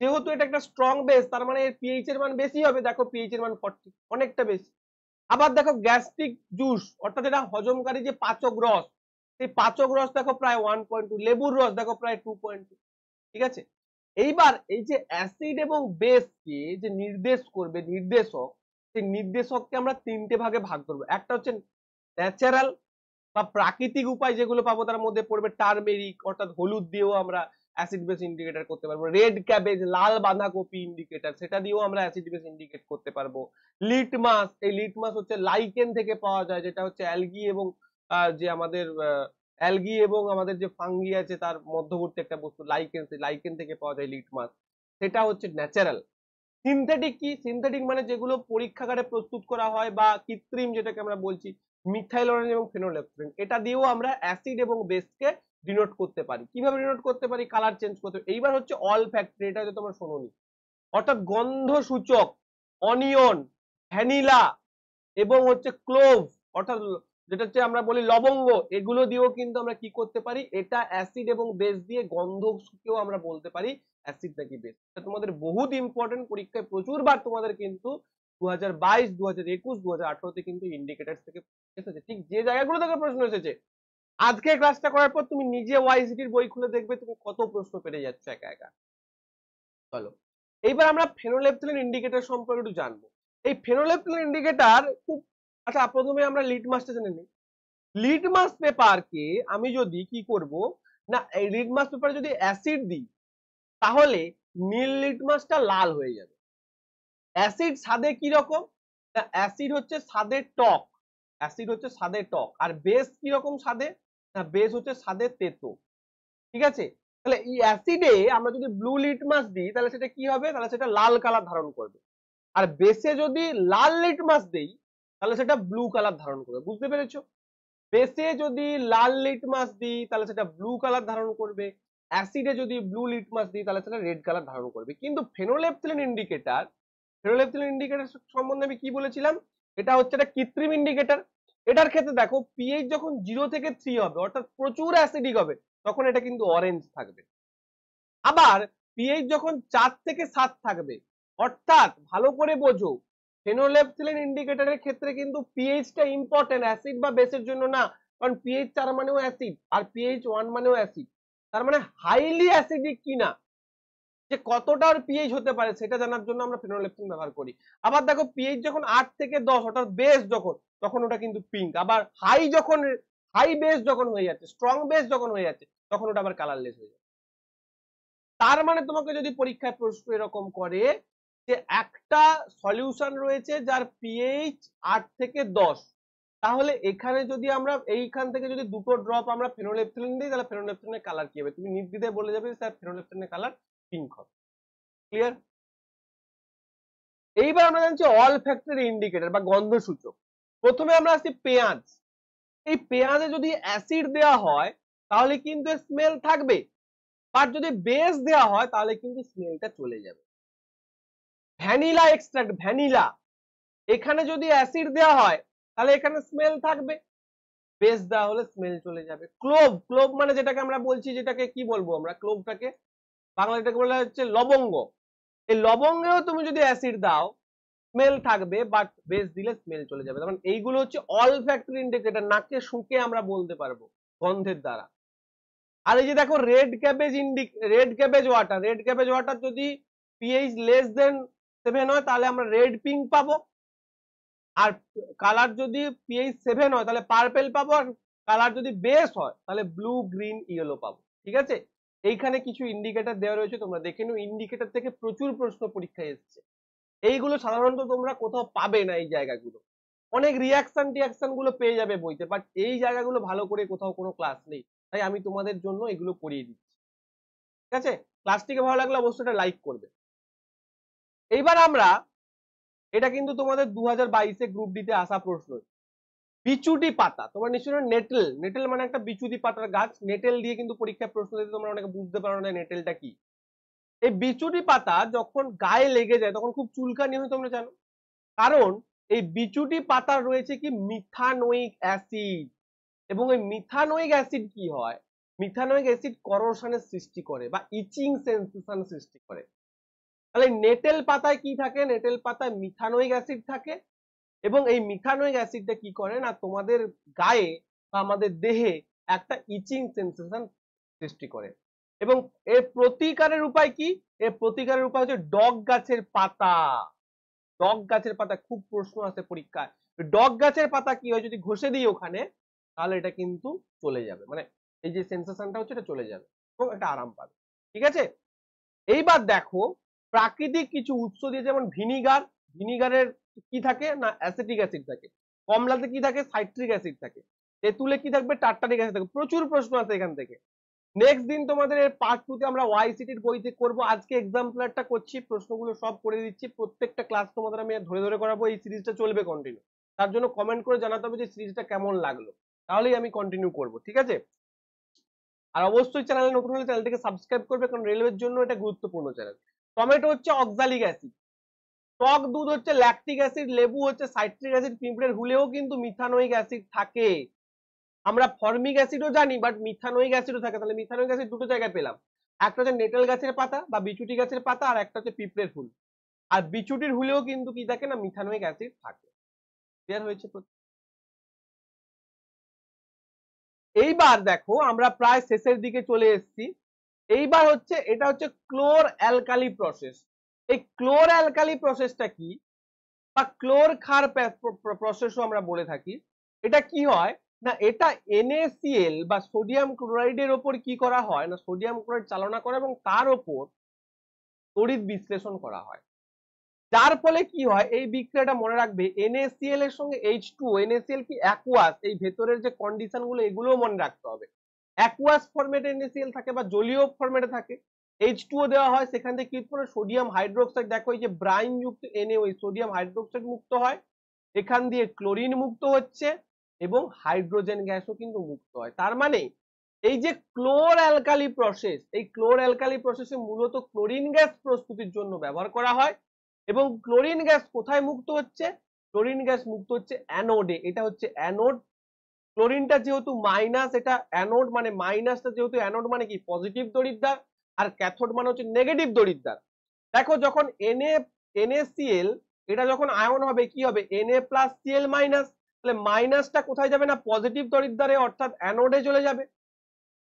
যেহেতু এটা একটা স্ট্রং বেস তার মানে এর পিএইচ এর মান বেশি হবে। দেখো পিএইচ এর মান 40, অনেকটা বেশি। আবার দেখো গ্যাস্ট্রিক জুস অর্থাৎ এটা হজমকারী যে পাচক রস, সেই পাচক রস দেখো প্রায় 1.2, লেবুর রস দেখো প্রায় 2.2। ঠিক আছে, এইবার এই যে অ্যাসিড এবং বেসকে যে নির্দেশ করবে নির্দেশক, সেই নির্দেশককে আমরা 3টে ভাগে ভাগ করবো। একটা হচ্ছে ন্যাচারাল বা প্রাকৃতিক উপায় যেগুলো পাবো তার মধ্যে পড়বে টার্মেরিক, অর্থাৎ হলুদ দিয়েও আমরা অ্যাসিড বেস ইন্ডিকেটর করতে পারবো। রেড ক্যাবেজ, লাল বাঁধাকপি ইন্ডিকেটর, সেটা দিয়েও আমরা অ্যাসিড বেস ইন্ডিকেট করতে পারবো। লিটমাস, এই লিটমাস হচ্ছে লাইকেন থেকে পাওয়া যায়, যেটা হচ্ছে অ্যালগি এবং যে আমাদের অ্যালগি এবং আমাদের যে ফাঙ্গি আছে তার মধ্যবর্তী একটা বস্তু লাইকেন, সেই লাইকেন থেকে পাওয়া যায় লিটমাস, সেটা হচ্ছে ন্যাচারাল। সিনথেটিক কি? সিনথেটিক মানে যেগুলো পরীক্ষাগারে প্রস্তুত করা হয় বা কৃত্রিম, যেটাকে আমরা বলছি মিথাইল অরেঞ্জ এবং ফেনোলেফথ্রিন, এটা দিয়েও আমরা অ্যাসিড এবং বেসকে ডিনোট করতে পারি। কিভাবে ডিনোট করতে পারি? কালার চেঞ্জ করতে পারি। এইবার হচ্ছে অল ফ্যাক্টরি, এটা হয়তো তোমরা শোনোনি, অর্থাৎ গন্ধ সূচক, অনিয়ন, ভ্যানিলা এবং হচ্ছে ক্লোভ, অর্থাৎ যেটা হচ্ছে আমরা বলি লবঙ্গ, এগুলো দিয়েও কিন্তু আমরা কি করতে পারি, এটা অ্যাসিড এবং বেস দিয়ে গন্ধকেও আমরা বলতে পারি অ্যাসিড নাকি বেস। এটা তোমাদের বহুত ইম্পর্টেন্ট, পরীক্ষায় প্রচুর বার তোমাদের কিন্তু 2022, 2021, 2018 তে কিন্তু ইন্ডিকেটর থেকে এসেছে, ঠিক যে জায়গাগুলো থেকে প্রশ্ন এসেছে। আজকে ক্লাসটা করার পর তুমি নিজে ওয়াইসিটির বই খুলে দেখবে তুমি কত প্রশ্ন পেরে যাচ্ছে একা একা। চলো এইবার আমরা ফেনোলেফথ্যালিন ইন্ডিকেটর সম্পর্কে একটু জানবো। এই ফেনোলেফথ্যালিন ইন্ডিকেটর খুব, আচ্ছা প্রথমে আমরা লিটমাসটা জেনে নিই। লিটমাস পেপারকে আমি যদি কি করব না, এই লিটমাস পেপারে যদি অ্যাসিড দিই তাহলে নীল লিটমাসটা লাল হয়ে যাবে। অ্যাসিড স্বাদে কি রকম? না অ্যাসিড হচ্ছে স্বাদে টক, অ্যাসিড হচ্ছে স্বাদে টক। আর বেস কি রকম স্বাদে? না বেস হচ্ছে স্বাদে তেতো। ঠিক আছে, তাহলে এই অ্যাসিডে আমরা যদি ব্লু লিটমাস দিই তাহলে সেটা কি হবে? তাহলে সেটা লাল কালার ধারণ করবে। আর বেসে যদি লাল লিটমাস দেই তাহলে সেটা ব্লু কালার ধারণ করবে। বুঝতে পেরেছো? বেসে যদি লাল লিটমাস দিই তাহলে সেটা ব্লু কালার ধারণ করবে, অ্যাসিডে যদি ব্লু লিটমাস দিই তাহলে সেটা রেড কালার ধারণ করবে। কিন্তু ফেনোলেফথ্যালিন ইন্ডিকেটর, ফেনোলেফথ্যালিন ইন্ডিকেটর সম্বন্ধে আমি কি বলেছিলাম, এটা হচ্ছে একটা কৃত্রিম ইন্ডিকেটর। এটার ক্ষেত্রে দেখো পিএইচ যখন 0 থেকে 3 হবে, অর্থাৎ প্রচুর অ্যাসিডিক হবে, তখন এটা কিন্তু অরেঞ্জ থাকবে। আবার পিএইচ যখন 4 থেকে 7 থাকবে, অর্থাৎ ভালো করে বোঝো, ফেনোলেফথ্যালিন ইন্ডিকেটরের ক্ষেত্রে কিন্তু পিএইচটা ইম্পর্টেন্ট, অ্যাসিড বা বেসের জন্য না। কারণ পিএইচ 4 মানেও অ্যাসিড আর পিএইচ 1 মানেও অ্যাসিড। তার মানে হাইলি অ্যাসিডিক কিনা, যে কতটা পিএইচ হতে পারে সেটা জানার জন্য আমরা ফেনোলেফথ্যালিন ব্যবহার করি। আবার দেখো পিএইচ যখন 8 থেকে 10, অর্থাৎ বেস যখন, তখন ওটা কিন্তু পিঙ্ক। আবার হাই বেস যখন হয়ে যাচ্ছে, স্ট্রং বেস যখন হয়ে যাচ্ছে, তখন ওটা আবার কালারলেস হয়ে যাচ্ছে। তার মানে তোমাকে যদি পরীক্ষায় প্রশ্ন এরকম করে যে একটা সলিউশন রয়েছে যার পিএইচ 8 থেকে 10, তাহলে এখানে যদি আমরা এইখান থেকে যদি দুটো ড্রপ আমরা ফেনোলেফথ্যালিন দিই তাহলে ফেনোলেফথ্যালিনের কালার কি হবে? তুমি নির্দ্বিধায় বলে যাবে স্যার ফেনোলেফথ্যালিনের কালার পিঙ্ক হবে। ক্লিয়ার? এইবার আমরা জানছি অল ফ্যাক্টরি ইন্ডিকেটর বা গন্ধ সূচক। প্রথমে আমরা আসছি পেঁয়াজ। এই পেঁয়াজে যদি অ্যাসিড দেওয়া হয় তাহলে কিন্তু স্মেল থাকবে, আর যদি বেস দেওয়া হয় তাহলে কিন্তু স্মেলটা চলে যাবে। ভ্যানিলা এক্সট্রাক্ট, ভ্যানিলা, এখানে যদি অ্যাসিড দেওয়া হয় তাহলে এখানে স্মেল থাকবে, বেস দেওয়া হলে স্মেল চলে যাবে। ক্লোভ, ক্লোভ মানে যেটাকে আমরা বলছি, যেটাকে কি বলবো আমরা, ক্লোভটাকে বাংলা যেটাকে বলা হচ্ছে লবঙ্গ। এই লবঙ্গেও তুমি যদি অ্যাসিড দাও স্মেল থাকবে, বাট বেস দিলে স্মেল চলে যাবে। মানে এইগুলো হচ্ছে অল ফ্যাক্টরি ইন্ডিকেটর, নাকে শুঁকে আমরা বলতে পারবো গন্ধের দ্বারা। আর এই যে দেখো red cabbage water, red cabbage water যদি পিএইচ লেস দেন 7 হয় তাহলে আমরা রেড পিঙ্ক পাবো। আর কালার যদি পিএইচ 7 হয় তাহলে পার্পেল পাবো। আর কালার যদি বেস হয় তাহলে ব্লু, গ্রিন, ইয়েলো পাবো। ঠিক আছে, এইখানে কিছু ইন্ডিকেটর দেওয়া রয়েছে, তোমরা দেখে নিও। ইন্ডিকেটর থেকে প্রচুর প্রশ্ন পরীক্ষায় এসেছে। এইগুলো সাধারণত তোমরা কোথাও পাবে না, এই জায়গাগুলো অনেক রিয়াকশন গুলো পেয়ে যাবে বইতে, বাট এই জায়গাগুলো ভালো করে কোথাও কোনো ক্লাস নেই, তাই আমি তোমাদের জন্য এগুলো করিয়ে দিচ্ছি। ঠিক আছে, ক্লাসটিকে ভালো লাগলে অবশ্যই এটা লাইক করবে। এইবার আমরা, এটা কিন্তু তোমাদের 2022-এ গ্রুপ ডিতে আসা প্রশ্ন। বিচুটি পাতা, তোমরা নিশ্চয়ই নেটেল, নেটেল মানে একটা বিচুটি পাতার গাছ। নেটেল দিয়ে কিন্তু পরীক্ষায় প্রশ্ন দিতে তোমরা অনেকে বুঝতে পারো না নেটেলটা কি। এই বিচুটি পাতা যখন গায়ে লেগে যায় তখন খুব চুলকানি হয়, তোমরা জানো। কারণ এই বিচুটি পাতার রয়েছে কি মিথানোইক অ্যাসিড, এবং এই মিথানোইক অ্যাসিড কি হয়, মিথানোইক অ্যাসিড করোশনের সৃষ্টি করে বা ইচিং সেন্সেশন সৃষ্টি করে। তাহলে নেটেল পাতায় কি থাকে? নেটেল পাতায় মিথানোইক অ্যাসিড থাকে, এবং এই মিথানোইক অ্যাসিডটা কি করে না তোমাদের গায়ে বা আমাদের দেহে একটা ইচিং সেন্সেশন সৃষ্টি করে। এবং এর প্রতিকারের উপায় কি? এর প্রতিকারের উপায় হচ্ছে ডগ গাছের পাতা। ডগ গাছের পাতা, খুব প্রশ্ন আসে পরীক্ষায়। ডগ গাছের পাতা কি হয়, যদি ঘষে দিই ওখানে তাহলে এটা কিন্তু চলে যাবে, মানে এই যে সেন্সেশনটা হচ্ছে এটা চলে যাবে এবং একটা আরাম পাবে। ঠিক আছে, এইবার দেখো প্রাকৃতিক কিছু উৎস দিয়ে, যেমন ভিনিগার, ভিনিগারের কি থাকে না অ্যাসিটিক অ্যাসিড থাকে। কমলাতে কি থাকে? সাইট্রিক অ্যাসিড থাকে। তেঁতুলে কি থাকবে? টার্টারিক অ্যাসিড থাকে। প্রচুর প্রশ্ন আছে এখান থেকে। নেক্সট দিন তোমাদের পার্ট 2 তে আমরা ওয়াইসিটির বইতে করব। আজকে এক্সাম্পলারটা করছি, প্রশ্নগুলো সব করে দিচ্ছি, প্রত্যেকটা ক্লাস তোমাদের আমি ধরে ধরে করাবো। এই সিরিজটা চলবে কন্টিনিউ, তার জন্য কমেন্ট করে জানাতে হবে যে সিরিজটা কেমন লাগলো, তাহলেই আমি কন্টিনিউ করব, ঠিক আছে? আর অবশ্যই চ্যানেলে নতুন হলে চ্যানেলটিকে সাবস্ক্রাইব করবে, কারণ রেলওয়ের জন্য এটা গুরুত্বপূর্ণ চ্যানেল। টমেটো হচ্ছে অক্সালিক অ্যাসিড, টক দুধ হচ্ছে ল্যাকটিক অ্যাসিড, লেবু হচ্ছে সাইট্রিক অ্যাসিড, পিঁপড়ের হুলেও কিন্তু মিথানোইক অ্যাসিড থাকে। আমরা ফর্মিক অ্যাসিডও জানি, বাট মিথানোইক অ্যাসিডও থাকে। তাহলে মিথানোইক অ্যাসিড দুটো জায়গায় পেলাম, একটা হচ্ছে নেটেল গাছের পাতা বা বিচুটি গাছের পাতা, আর একটা হচ্ছে পিঁপড়ের হুল। আর বিচুটির হুলেও কিন্তু কি থাকে না, মিথানোইক অ্যাসিড থাকে। ক্লিয়ার হয়েছে? এইবার দেখো আমরা প্রায় শেষের দিকে চলে এসেছি। এইবার হচ্ছে এটা হচ্ছে ক্লোর অ্যালকালি প্রসেস। এই ক্লোর অ্যালকালি প্রসেসটা কি, বা ক্লোর ক্ষার প্রসেসও আমরা বলে থাকি। এটা কি হয় না, এটা NaCl বা সোডিয়াম ক্লোরাইডের ওপর কি করা হয় না, সোডিয়াম ক্লোরাইড চালনা করে এবং তার ওপর তড়িৎ বিশ্লেষণ করা হয়। যার ফলে কি হয়, এই বিক্রিয়াটা মনে রাখবে, NaCl এর সঙ্গে H2O, NaCl কি অ্যাকুয়াস, এই ভেতরের যে কন্ডিশন গুলো এগুলোও মনে রাখতে হবে। অ্যাকুয়াস ফরম্যাটে NaCl থাকে বা জলীয় ফরম্যাটে থাকে। H2O দেওয়া হয়, সেখান থেকে কি উৎপন্ন, সোডিয়াম হাইড্রোক্সাইড। দেখো এই যে ব্রাইন যুক্ত NaOH, সোডিয়াম হাইড্রোক্সাইড মুক্ত হয়, এখান দিয়ে ক্লোরিন মুক্ত হচ্ছে এবং হাইড্রোজেন গ্যাসও কিন্তু মুক্ত হয়। তার মানে এই যে ক্লোর অ্যালকালি প্রসেস, এই ক্লোর অ্যালকালি প্রসেসে মূলত ক্লোরিন গ্যাস প্রস্তুতির জন্য ব্যবহার করা হয়। এবং ক্লোরিন গ্যাস কোথায় মুক্ত হচ্ছে, ক্লোরিন গ্যাস মুক্ত হচ্ছে অ্যানোডে। এটা হচ্ছে অ্যানোড। ক্লোরিনটা যেহেতু মাইনাস, এটা অ্যানোড মানে মাইনাসটা যেহেতু অ্যানোড মানে কি পজিটিভ দড়িদ্বার, আর ক্যাথোড মানে হচ্ছে নেগেটিভ দড়িদ্বার। দেখো যখন NaCl এটা যখন আয়ন হবে কি হবে, Na+Cl মাইনাস, তাহলে মাইনাসটা কোথায় যাবে না পজিটিভ দড়িদ্বারে অর্থাৎ অ্যানোডে চলে যাবে,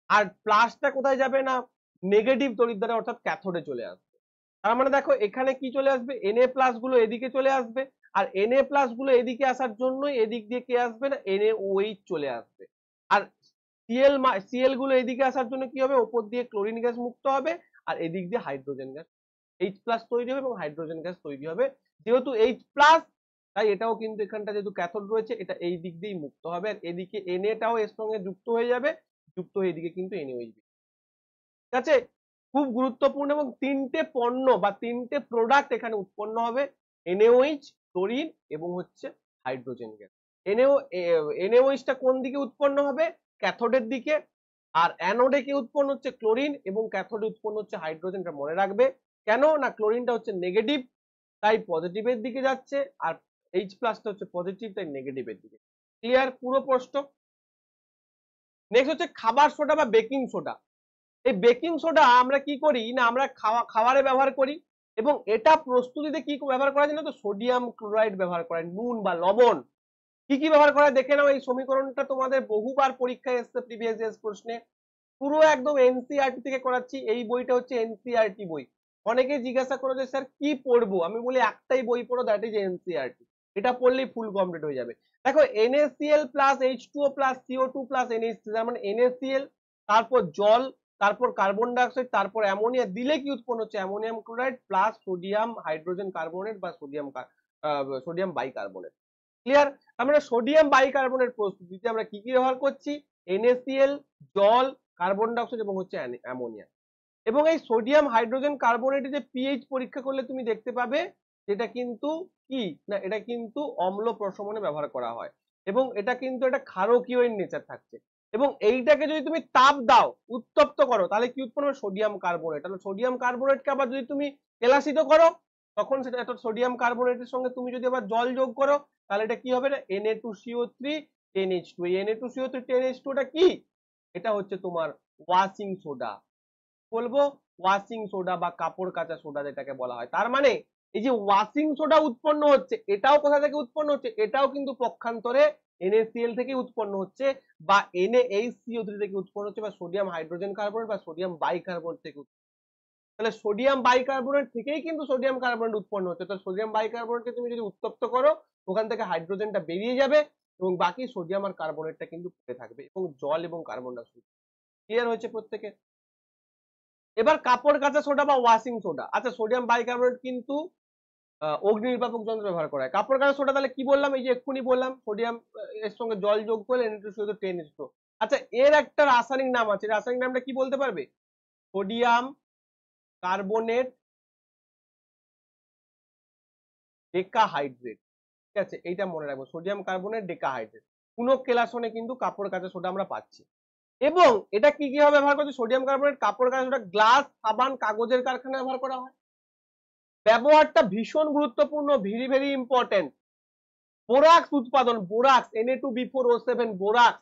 আর প্লাসটা কোথায় যাবে না নেগেটিভ তড়িৎদ্বারে অর্থাৎ ক্যাথোডে চলে আসবে। তার মানে দেখো এখানে কি চলে আসবে, Na+ গুলো এদিকে চলে আসবে, আর Na+ গুলো এদিকে আসার জন্যই এদিক দিয়ে কে আসবে না NaOH চলে আসবে। আর Cl গুলো এদিকে আসার জন্য কি হবে, উপর দিয়ে ক্লোরিন গ্যাস মুক্ত হবে আর এদিক দিয়ে হাইড্রোজেন গ্যাস H+ তৈরি হবে এবং হাইড্রোজেন গ্যাস তৈরি হবে। যেহেতু H+, তাই এটাও কিন্তু এখানটা যেহেতু ক্যাথোড রয়েছে, এটা এই দিক দিয়েই মুক্ত হবে, আর এদিকে Na-টাও এর সঙ্গে যুক্ত হয়ে যাবে, যুক্ত হয়ে এদিকে কিন্তু NaOH। ঠিক আছে, খুব গুরুত্বপূর্ণ। এবং তিনটে পণ্য বা তিনটে প্রোডাক্ট এখানে উৎপন্ন হবে, NaOH, ক্লোরিন এবং হচ্ছে হাইড্রোজেন গ্যাস। NaOH-টা কোন দিকে উৎপন্ন হবে, ক্যাথোডের দিকে, আর অ্যানোডে কি উৎপন্ন হচ্ছে, ক্লোরিন, এবং ক্যাথোডে উৎপন্ন হচ্ছে হাইড্রোজেন। এটা মনে রাখবে, কেন না ক্লোরিনটা হচ্ছে নেগেটিভ, তাই পজিটিভের দিকে যাচ্ছে, আর H+টা হচ্ছে পজিটিভ, তাই নেগেটিভের দিকে। ক্লিয়ার? পুরো প্রশ্ন। নেক্সট হচ্ছে খাবার সোডা বা বেকিং সোডা। এই বেকিং সোডা আমরা কি করি না, আমরা খাবারে ব্যবহার করি, এবং এটা প্রস্তুতিতে কি ব্যবহার করা যায় না, তো সোডিয়াম ক্লোরাইড ব্যবহার করা হয়, নুন বা লবণ। কি কি ব্যবহার করা হয় দেখে নাও। এই সমীকরণটা তোমাদের বহুবার পরীক্ষায় এসেছে, প্রিভিয়াস ইয়ার্স প্রশ্নে। পুরো একদম NCERT থেকে করাচ্ছি, এই বইটা হচ্ছে NCERT বই। অনেকে জিজ্ঞাসা করে যে স্যার কি পড়বো, আমি বলি একটাই বই পড়ো, দ্যাট ইজ NCERT। এটা পড়লেই ফুল কমপ্লিট হয়ে যাবে। দেখো NaCl plus H2O plus CO2 plus NH3, তার মানে NaCl, তারপর জল, তারপর কার্বন ডাইঅক্সাইড, তারপর অ্যামোনিয়া দিলে কি উৎপন্ন হচ্ছে, ammonium chloride plus sodium hydrogen carbonate বা সোডিয়াম বাইকার্বনেট। ক্লিয়ার? আমরা সোডিয়াম বাইকার্বনেট প্রস্তুতিতে আমরা কি কি ব্যবহার করছি, NaCl, জল, কার্বন ডাইঅক্সাইড এবং হচ্ছে অ্যামোনিয়া। এবং এই সোডিয়াম হাইড্রোজেন কার্বনেটে যে পিএইচ পরীক্ষা করলে তুমি দেখতে পাবে যেটা কিন্তু কি না, এটা কিন্তু অম্ল প্রশমনে ব্যবহার করা হয়, এবং এটা কিন্তু একটা ক্ষারকীয় এর নেচার থাকছে। এবং এইটাকে যদি তুমি তাপ দাও, উত্তপ্ত করো, তাহলে কি উৎপন্ন হবে, সোডিয়াম কার্বনেট। তাহলে সোডিয়াম কার্বনেটকে আবার যদি তুমি কেলাসিত করো, তখন সেটা একটা সোডিয়াম কার্বনেটের সঙ্গে তুমি যদি আবার জল যোগ করো, তাহলে এটা কি হবে না Na2CO3 10H2। এই Na2CO3 10H2 টা কি, এটা হচ্ছে তোমার ওয়াশিং সোডা। বলবো ওয়াশিং সোডা বা কাপড় কাচা সোডা যেটাকে বলা হয়। তার মানে এই যে ওয়াশিং সোডা উৎপন্ন হচ্ছে, এটাও কোথা থেকে উৎপন্ন হচ্ছে, এটাও কিন্তু পক্ষান্তরে NaCl থেকে উৎপন্ন হচ্ছে, বা NaHCO3 থেকে উৎপন্ন হচ্ছে, বা সোডিয়াম হাইড্রোজেন কার্বনেট বা সোডিয়াম বাইকার্বনেট থেকে। তাহলে সোডিয়াম বাইকার্বনেট থেকেই কিন্তু সোডিয়াম কার্বনেট উৎপন্ন হচ্ছে। তো সোডিয়াম বাইকার্বনেটকে তুমি যদি উত্তপ্ত করো, ওখান থেকে হাইড্রোজেনটা বেরিয়ে যাবে এবং বাকি সোডিয়াম আর কার্বনেটটা কিন্তু পড়ে থাকবে, এবং জল এবং কার্বন ডাইঅক্সাইড। ক্লিয়ার হয়েছে প্রত্যেকে? এবার কাপড় কাচা সোডা বা ওয়াশিং সোডা। আচ্ছা, সোডিয়াম বাইকার্বনেট কিন্তু অগ্নি নির্বাপক যন্ত্র ব্যবহার করা হয়। কাপড় কাচা সোডা তাহলে কি বললাম, এই যে এক্ষুনি বললাম, সোডিয়াম এর সঙ্গে জল যোগ করলে Na2CO10H2। আচ্ছা, এর একটা রাসায়নিক নাম আছে, রাসায়নিক নামটা কি বলতে পারবে? Sodium carbonate decahydrate. ঠিক আছে, এইটা মনে রাখবো, সোডিয়াম কার্বনেট ডেকাহাইড্রেট। কোনো কেলাসনে কিন্তু কাপড় কাচা সোডা আমরা পাচ্ছি। এবং এটা কি কি ভাবে ব্যবহার করছে? সোডিয়াম কার্বনেট কাপড় কাচা সোডা গ্লাস, সাবান, কাগজের কারখানায় ব্যবহার করা হয়। ব্যবহারটা ভীষণ গুরুত্বপূর্ণ, ভেরি ভেরি ইম্পর্টেন্ট। বোরাক্স উৎপাদন, বোরাক্স Na2B4O7, বোরাক্স,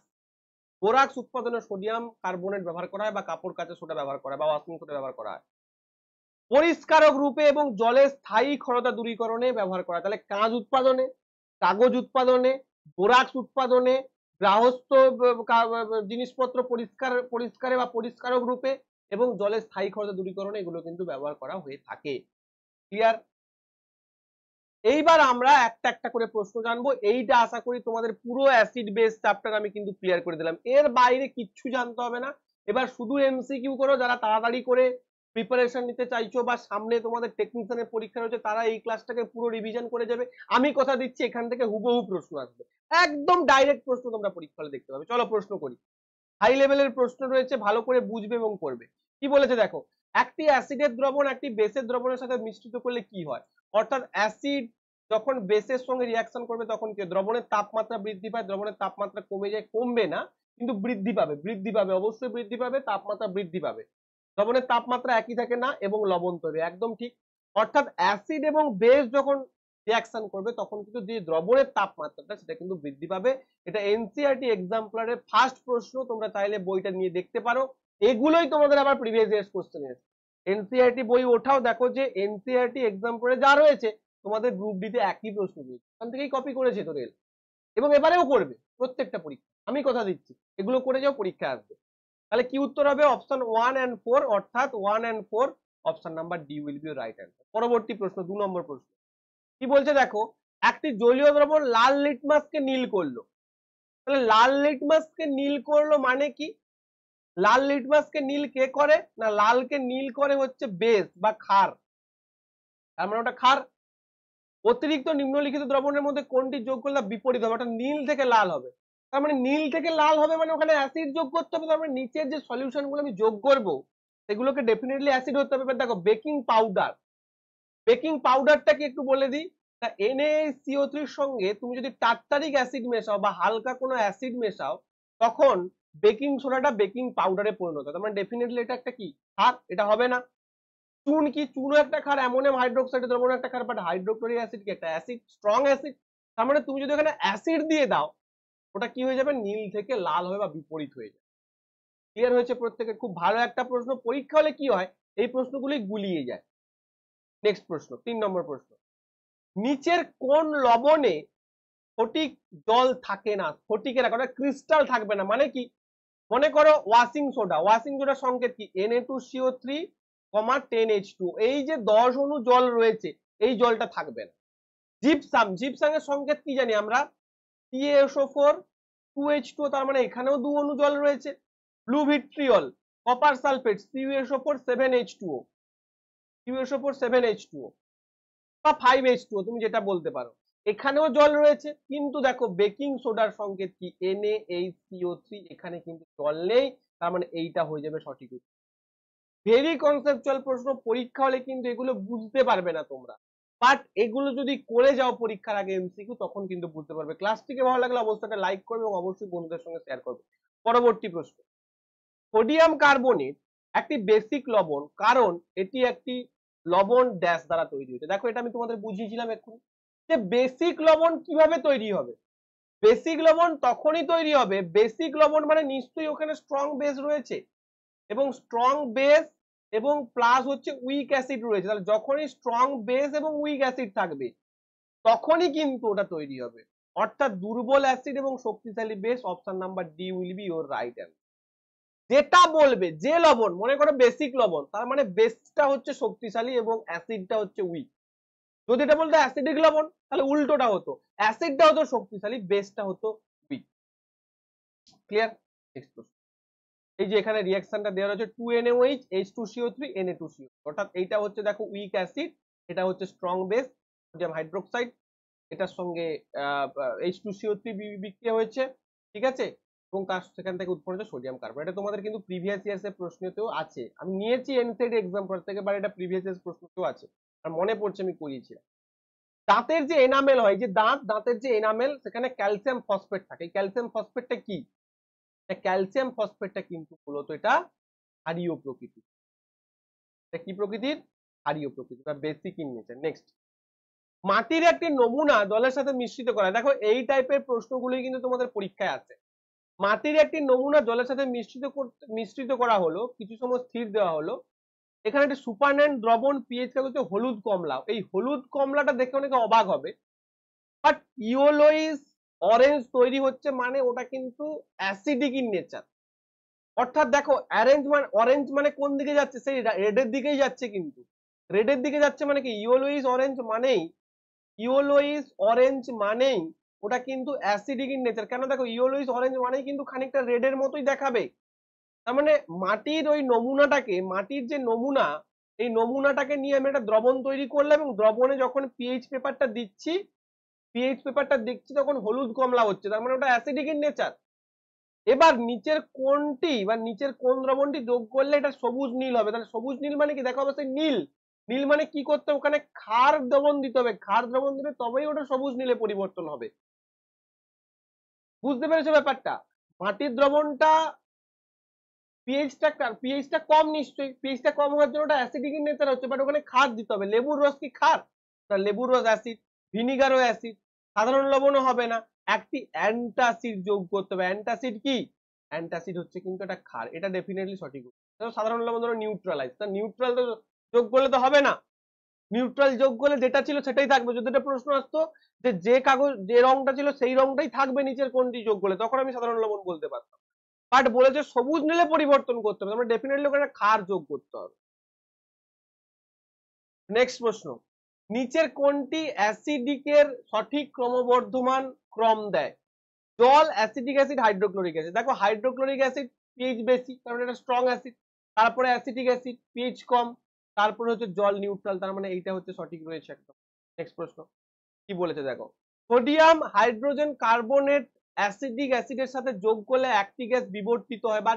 বোরাক্স উৎপাদনে সোডিয়াম কার্বনেট ব্যবহার করা হয় বা কাপড় কাচা সোডা ব্যবহার করা হয় বা ওয়াশিং সোডা ব্যবহার করা হয়। পরিষ্কারক রূপে এবং জলের স্থায়ী ক্ষরতা দূরীকরণে ব্যবহার করা হয়। তাহলে কাঁচ উৎপাদনে, কাগজ উৎপাদনে, বোরাক্স উৎপাদনে, গৃহস্থ জিনিসপত্র পরিষ্কারে বা পরিষ্কারক রূপে এবং জলের স্থায়ী ক্ষরতা দূরীকরণে এগুলো কিন্তু ব্যবহার করা হয়ে থাকে। ক্লিয়ার? এইবার আমরা একটা একটা করে প্রশ্ন জানবো। এইটা আশা করি তোমাদের পুরো অ্যাসিড বেস চ্যাপ্টার আমি কিন্তু ক্লিয়ার করে দিলাম, এর বাইরে কিচ্ছু জানতে হবে না। এবার শুধু এমসিকিউ করো, যারা তাড়াতাড়ি করে প্রিপারেশন নিতে চাইছো বা সামনে তোমাদের টেকনিশিয়ানের পরীক্ষা রয়েছে তারা এই ক্লাসটাকে পুরো রিভিশন করে যাবে। আমি কথা দিচ্ছি এখান থেকে হুবহু প্রশ্ন আসবে, একদম ডাইরেক্ট প্রশ্ন তোমরা পরীক্ষা হলে দেখতে পাবে। চলো প্রশ্ন করি। হাই লেভেলের প্রশ্ন রয়েছে, ভালো করে বুঝবে এবং করবে। কি বলেছে দেখো, একটি অ্যাসিডের দ্রবণ একটি বেসের দ্রবণের সাথে মিশ্রিত করলে কি হয়? অর্থাৎ অ্যাসিড যখন বেসের সঙ্গে রিয়াকশন করবে তখন কি দ্রবণের তাপমাত্রা বৃদ্ধি পায়, দ্রবণের তাপমাত্রা কমে যায়, কমবে না কিন্তু বৃদ্ধি পাবে, বৃদ্ধি পাবে, অবশ্যই বৃদ্ধি পাবে, তাপমাত্রা বৃদ্ধি পাবে। দ্রবণের তাপমাত্রা একই থাকে না এবং লবণ তৈরি, একদম ঠিক। অর্থাৎ অ্যাসিড এবং বেস যখন রিয়াকশন করবে তখন কিন্তু যে দ্রবণের তাপমাত্রাটা সেটা কিন্তু বৃদ্ধি পাবে। এটা এনসিইআরটি এক্সাম্পলারের ফার্স্ট প্রশ্ন, তোমরা চাইলে বইটা নিয়ে দেখতে পারো। এগুলোই তোমাদের আবার প্রিভিয়াস ইয়ার্স কোশ্চেন এসেছে। এনসিইআরটি বই ওঠাও, দেখো যে এনসিইআরটি এক্সাম্পলারে যা রয়েছে তোমাদের গ্রুপ ডি তে একই প্রশ্ন রয়েছে, ওখান থেকেই কপি করেছে তোদের, এবং এবারেও করবে প্রত্যেকটা পরীক্ষা, আমি কথা দিচ্ছি। এগুলো করে যাও, পরীক্ষা আসবে। তাহলে কি উত্তর হবে? অপশন 1 and 4, অর্থাৎ 1 and 4, option number D will be right answer. পরবর্তী প্রশ্ন, 2 নম্বর প্রশ্ন। কি বলছে দেখো, একটি জলীয় দ্রবণ লাল লিটমাসকে নীল করলো। তাহলে লাল লিটমাসকে নীল করলো মানে কি? লাল লিটমাসকে নীল কে করে? না, লালকে নীল করে হচ্ছে বেস বা ক্ষার, তার মানে ওটা ক্ষার। অতিরিক্ত নিম্নলিখিত দ্রবণের মধ্যে কোনটি যোগ করলে বিপরীত হবে, অর্থাৎ নীল থেকে লাল হবে। তার মানে নীল থেকে লাল হবে মানে ওখানে অ্যাসিড যোগ করতে হবে, তার মানে নিচের যে সলিউশন গুলো আমি যোগ করব সেগুলোকে ডেফিনেটলি অ্যাসিড হতে হবে। দেখো বেকিং পাউডার, বেকিং পাউডারটাকে একটু বলে দিই। তা NaCO3 এর সঙ্গে তুমি যদি টার্টারিক অ্যাসিড মেশাও বা হালকা কোনো অ্যাসিড মেশাও তখন বেকিং সোডাটা বেকিং পাউডারে পরিণত হয়, তার মানে ডেফিনেটলি এটা একটা কি ক্ষার, এটা হবে না। চুন কি? চুনও একটা ক্ষার, অ্যামোনিয়াম হাইড্রোক্সাইড দ্রবণ একটা ক্ষার, বাট হাইড্রোক্লোরিক অ্যাসিড কি একটা অ্যাসিড, স্ট্রং অ্যাসিড। তার মানে তুমি যদি এখানে অ্যাসিড দিয়ে দাও ওটা কি হয়ে যাবে? নীল থেকে লাল হবে বা বিপরীত হয়ে যাবে। ক্লিয়ার হয়েছে প্রত্যেকের? খুব ভালো একটা প্রশ্ন, পরীক্ষা হলে কি হয় এই প্রশ্নগুলি গুলিয়ে যায়। নেক্সট প্রশ্ন, 3 নম্বর প্রশ্ন। নিচের কোন লবণে স্ফটিক জল থাকে না? স্ফটিকের একটা ক্রিস্টাল থাকবে না মানে কি? মনে করো ওয়াশিং সোডা, ওয়াশিং সোডার সংকেত কি? Na2CO3, 10H2, এই যে 10 অণু জল রয়েছে এই জলটা থাকবে না। জিপসাম, জিপসামের সংকেত কি জানি আমরা? CaSO4, 2H2, তার মানে এখানেও 2 অণু জল রয়েছে। Blue vitriol, copper sulphate, CuSO4, 7H2O, CuSO4, 7H2O বা 5H2O, তুমি যেটা বলতে পারো। এখানেও জল রয়েছে কিন্তু দেখো বেকিং সোডার সংকেত কি? NaHCO3, এখানে কিন্তু জল নেই, তার মানে এইটা হয়ে যাবে সঠিক উত্তর। ভেরি কনসেপচুয়াল প্রশ্ন, পরীক্ষা হলে কিন্তু এগুলো বুঝতে পারবে না তোমরা, বাট এগুলো যদি করে যাও পরীক্ষার আগে এমসিকিউ তখন কিন্তু বুঝতে পারবে। ক্লাসটিকে ভালো লাগলে অবশ্যই লাইক করবে এবং অবশ্যই বন্ধুদের সঙ্গে শেয়ার করবে। পরবর্তী প্রশ্ন, সোডিয়াম কার্বনেট একটি বেসিক লবণ কারণ এটি একটি লবণ ড্যাশ দ্বারা তৈরি হয়েছে। দেখো এটা আমি তোমাদের বুঝিয়েছিলাম এক্ষুনি যে বেসিক লবণ কিভাবে তৈরি হবে। বেসিক লবণ তখনই তৈরি হবে, বেসিক লবণ মানে নিশ্চয়ই ওখানে স্ট্রং বেস রয়েছে এবং স্ট্রং বেস এবং প্লাস হচ্ছে উইক অ্যাসিড রয়েছে। তাহলে যখনই স্ট্রং বেস এবং উইক অ্যাসিড থাকবে তখনই কিন্তু ওটা তৈরি হবে, অর্থাৎ দুর্বল অ্যাসিড এবং শক্তিশালী base. Option number D will be your right answer. যেটা বলবে যে লবণ, মনে করো বেসিক লবণ, তার মানে বেসটা হচ্ছে শক্তিশালী এবং অ্যাসিডটা হচ্ছে উইক। যদি এটা বলতো অ্যাসিডিক লবণ তাহলে উল্টোটা হতো, অ্যাসিডটা হতো শক্তিশালী, বেসটা হতো উইক। ক্লিয়ার? নেক্সট প্রশ্ন, এই যে এখানে রিঅ্যাকশনটা দেওয়া রয়েছে 2NaOH, H2CO3, Na2CO, অর্থাৎ এইটা হচ্ছে দেখো উইক অ্যাসিড, এটা হচ্ছে স্ট্রং বেস সোডিয়াম হাইড্রোক্সাইড, এটার সঙ্গে H2CO3 বিক্রিয়া হয়েছে, ঠিক আছে। এবং তার সেখান থেকে উৎপন্ন হচ্ছে সোডিয়াম কার্বন। এটা তোমাদের কিন্তু প্রিভিয়াস ইয়ার্স এর প্রশ্নতেও আছে, আমি নিয়েছি এনসিটি এক্সাম থেকে, বাট এটা প্রিভিয়াস ইয়ার্স প্রশ্নতেও আছে, আর মনে পড়ছে আমি করিয়েছিলাম। দাঁতের যে এনামেল হয়, যে দাঁতের যে এনামেল, সেখানে ক্যালসিয়াম ফসফেট থাকে। ক্যালসিয়াম ফসফেটটা কি? ক্যালসিয়াম ফসফেটটা কিন্তু মূলত এটা ক্ষারীয় প্রকৃতির। এটা কি প্রকৃতির? ক্ষারীয় প্রকৃতির বা বেসিক ইন নেচার। নেক্সট, মাটির একটি নমুনা জলের সাথে মিশ্রিত করা। দেখো এই টাইপের প্রশ্নগুলোই কিন্তু তোমাদের পরীক্ষায় আছে। মাটির একটি নমুনা জলের সাথে মিশ্রিত করা হলো, কিছু সময় স্থির দেওয়া হলো, এখানে একটা সুপারন্যান্ট দ্রবণ পিএইচ হচ্ছে হলুদ কমলা। এই হলুদ কমলাটা দেখে অনেকে অবাক হবে, বাট ইওলোইস অরেঞ্জ তৈরি হচ্ছে মানে ওটা কিন্তু অ্যাসিডিক ইন নেচার। অর্থাৎ দেখো অরেঞ্জ মানে কোন দিকে যাচ্ছে? সেই রেডের দিকেই যাচ্ছে। কিন্তু রেডের দিকে যাচ্ছে মানে কি? ইওলোইস অরেঞ্জ মানেই ওটা কিন্তু অ্যাসিডিক ইন নেচার। কেন? দেখো ইওলোইস অরেঞ্জ মানেই কিন্তু খানিকটা রেডের মতোই দেখাবে। তার মানে মাটির ওই নমুনাটাকে, মাটির যে নমুনা, এই নমুনাটাকে নিয়ে আমি একটা দ্রবণ তৈরি করলাম, এবং দ্রবণে যখন পিএইচ পেপারটা দিচ্ছি তখন হলুদ কমলা হচ্ছে, তার মানে ওটা অ্যাসিডিক ইন নেচার। এবার নিচের কোনটি বা নিচের কোন দ্রবণটি যোগ করলে এটা সবুজ নীল হবে? তাহলে সবুজ নীল মানে কি? দেখো অবশ্যই নীল। নীল মানে কি করতে হবে? ওখানে ক্ষার দ্রবণ দিতে হবে। ক্ষার দ্রবণ দিলে তবেই ওটা সবুজ নীলে পরিবর্তন হবে। বুঝতে পেরেছো ব্যাপারটা? মাটির দ্রবণটা পিএইচটা কম, নিশ্চয়ই পিএইচটা কম হওয়ার জন্য ওটা অ্যাসিডিক ইন নেচার হচ্ছে, বাট ওখানে ক্ষার দিতে হবে। লেবুর রস কি ক্ষার? না, লেবুর রস অ্যাসিড, ভিনিগারও অ্যাসিড, সাধারণ লবণও হবে না, একটি অ্যান্টাসিড যোগ করতে হবে। অ্যান্টাসিড কি? অ্যান্টাসিড হচ্ছে কিন্তু এটা ক্ষার, এটা ডেফিনেটলি সঠিক। সাধারণ লবণ ধরো নিউট্রালাইজ, তা নিউট্রাল তো যোগ করলে তো হবে না। নিউট্রাল যোগ করলে যেটা ছিল সেটাই থাকবে। যদি একটা প্রশ্ন আসতো যে কাগজ যে রংটা ছিল সেই রংটাই থাকবে নিচের কোনটি যোগ করলে, তখন আমি সাধারণ লবণ বলতে পারতাম। বাট বলেছে সবুজ নীলে পরিবর্তন করতে হবে, আমরা ডেফিনেটলি ওখানে ক্ষার যোগ করতে হবে। নেক্সট প্রশ্ন, নিচের কোনটি অ্যাসিডিকের সঠিক ক্রমবর্ধমান ক্রম দেয়? জল, অ্যাসিটিক অ্যাসিড, হাইড্রোক্লোরিক অ্যাসিড। দেখো হাইড্রোক্লোরিক অ্যাসিড পিএইচ বেশি, কারণ এটা স্ট্রং অ্যাসিড। তারপরে অ্যাসিটিক অ্যাসিড পিএইচ কম, তারপরে হচ্ছে জল নিউট্রাল, তার মানে এইটা হচ্ছে সঠিক রয়েছে একদম। নেক্সট প্রশ্ন কি বলেছে দেখো, সোডিয়াম হাইড্রোজেন কার্বনেট অ্যাসিডিক অ্যাসিডের সাথে যোগ করলে একটি গ্যাস বিবর্তিত হয়, বা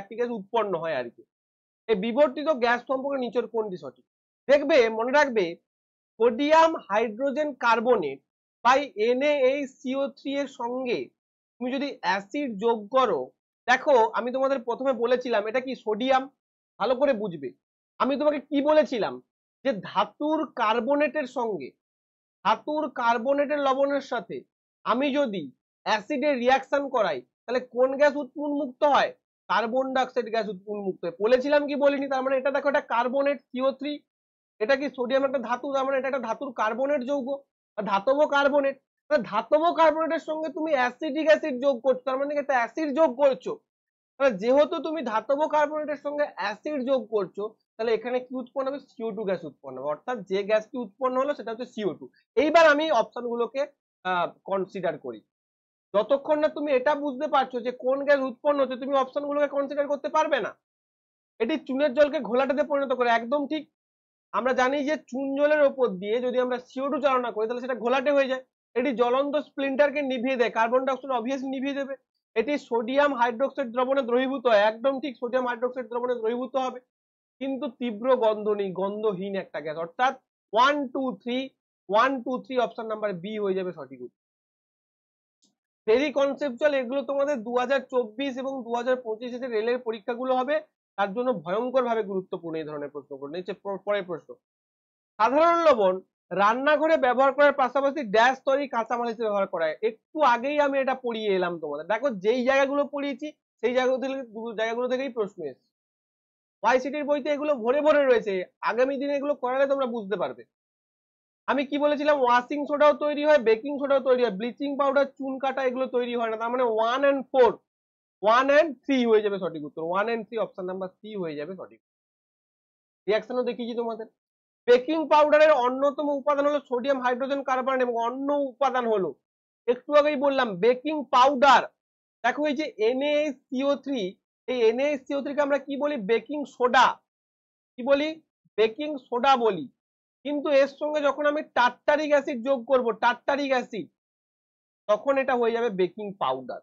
একটি গ্যাস উৎপন্ন হয় আর কি। এই বিবর্তিত গ্যাস সম্পর্কে নিচের কোনটি সঠিক? দেখবে, মনে রাখবে, sodium hydrogen carbonate by NaHCO3 এর সঙ্গে তুমি যদি অ্যাসিড যোগ করো, দেখো আমি তোমাদের প্রথমে বলেছিলাম এটা কি? সোডিয়াম। ভালো করে বুঝবে, আমি তোমাকে কি বলেছিলাম? যে ধাতুর কার্বনেটের লবণের সাথে আমি যদি অ্যাসিডের রিয়াকশন করাই, তাহলে কোন গ্যাস উন্মুক্ত হয়? কার্বন ডাইঅক্সাইড গ্যাস উন্মুক্ত হয়। বলেছিলাম কি বলিনি? তার মানে এটা দেখো, এটা কার্বনেট CO3, এটা কি সোডিয়াম একটা ধাতু, তার মানে এটা একটা ধাতুর কার্বনেট যৌগ, ধাতব কার্বনেট। ধাতব কার্বনেটের সঙ্গে তুমি অ্যাসিডিক অ্যাসিড যোগ করছো, তার মানে একটা অ্যাসিড যোগ করছো। তাহলে যেহেতু তুমি ধাতব কার্বনেটের সঙ্গে অ্যাসিড যোগ করছো, তাহলে এখানে কি উৎপন্ন হবে? CO2 গ্যাস উৎপন্ন হবে। অর্থাৎ যে গ্যাসটি উৎপন্ন হলো সেটা হচ্ছে CO2। এইবার আমি অপশনগুলোকে কনসিডার করি। যতক্ষণ না তুমি এটা বুঝতে পারছো যে কোন গ্যাস উৎপন্ন হচ্ছে, তুমি অপশনগুলোকে কনসিডার করতে পারবে না। এটি চুনের জলকে ঘোলাটেতে পরিণত করে, একদম ঠিক। আমরা জানি যে চুন জলের ওপর দিয়ে যদি আমরা CO2 চালনা করি, তাহলে সেটা ঘোলাটে হয়ে যায়। এটি জ্বলন্ত স্প্লিন্টারকে নিভিয়ে দেয়, কার্বন ডাইঅক্সাইড অবভিয়াসলি নিভিয়ে দেবে। এটি সোডিয়াম হাইড্রোক্সাইড দ্রবণে দ্রবীভূত হয়, একদম ঠিক, সোডিয়াম হাইড্রোক্সাইড দ্রবণে দ্রবীভূত হবে। কিন্তু তীব্র গন্ধ নেই, গন্ধহীন একটা গ্যাস। অর্থাৎ 1 2 3 অপশন নাম্বার বি হয়ে যাবে সঠিক উত্তর। ভেরি কনসেপচুয়াল, এগুলো তোমাদের 2024 এবং 2025 রেলের পরীক্ষাগুলো হবে, তার জন্য ভয়ঙ্কর ভাবে গুরুত্বপূর্ণ এই ধরনের প্রশ্নগুলো। নিচে পরের প্রশ্ন, সাধারণ লবণ রান্নাঘরে ব্যবহার করার পাশাপাশি ড্যাশ তৈরি কাঁচামাল হিসেবে ব্যবহার করা হয়। একটু আগেই আমি এটা পড়িয়ে এলাম তোমাদের, দেখো যেই জায়গাগুলো পড়িয়েছি সেই জায়গাগুলো থেকেই প্রশ্ন এসেছে। ওয়াইসিটির বইতে এগুলো ভরে ভরে রয়েছে, আগামী দিনে এগুলো করালে তোমরা বুঝতে পারবে। আমি কি বলেছিলাম? ওয়াশিং সোডাও তৈরি হয়, বেকিং সোডাও তৈরি হয়, ব্লিচিং পাউডার, চুন কাটা এগুলো তৈরি হয় না। তার মানে 1 and 3 হয়ে যাবে সঠিক উত্তর। 1 and 3 অপশন নাম্বার সি হয়ে যাবে সঠিক। রিয়াকশনও দেখিয়েছি তোমাদের। বেকিং পাউডারের অন্যতম উপাদান হলো সোডিয়াম হাইড্রোজেন কার্বনেট, এবং অন্য উপাদান হলো, একটু আগেই বললাম, বেকিং পাউডার। দেখো এই যে NaHCO3, এই NaHCO3 কে আমরা কি বলি? Baking soda. কি বলি? বেকিং সোডা বলি। কিন্তু এর সঙ্গে যখন আমি টার্টারিক অ্যাসিড যোগ করব, তখন এটা হয়ে যাবে বেকিং পাউডার।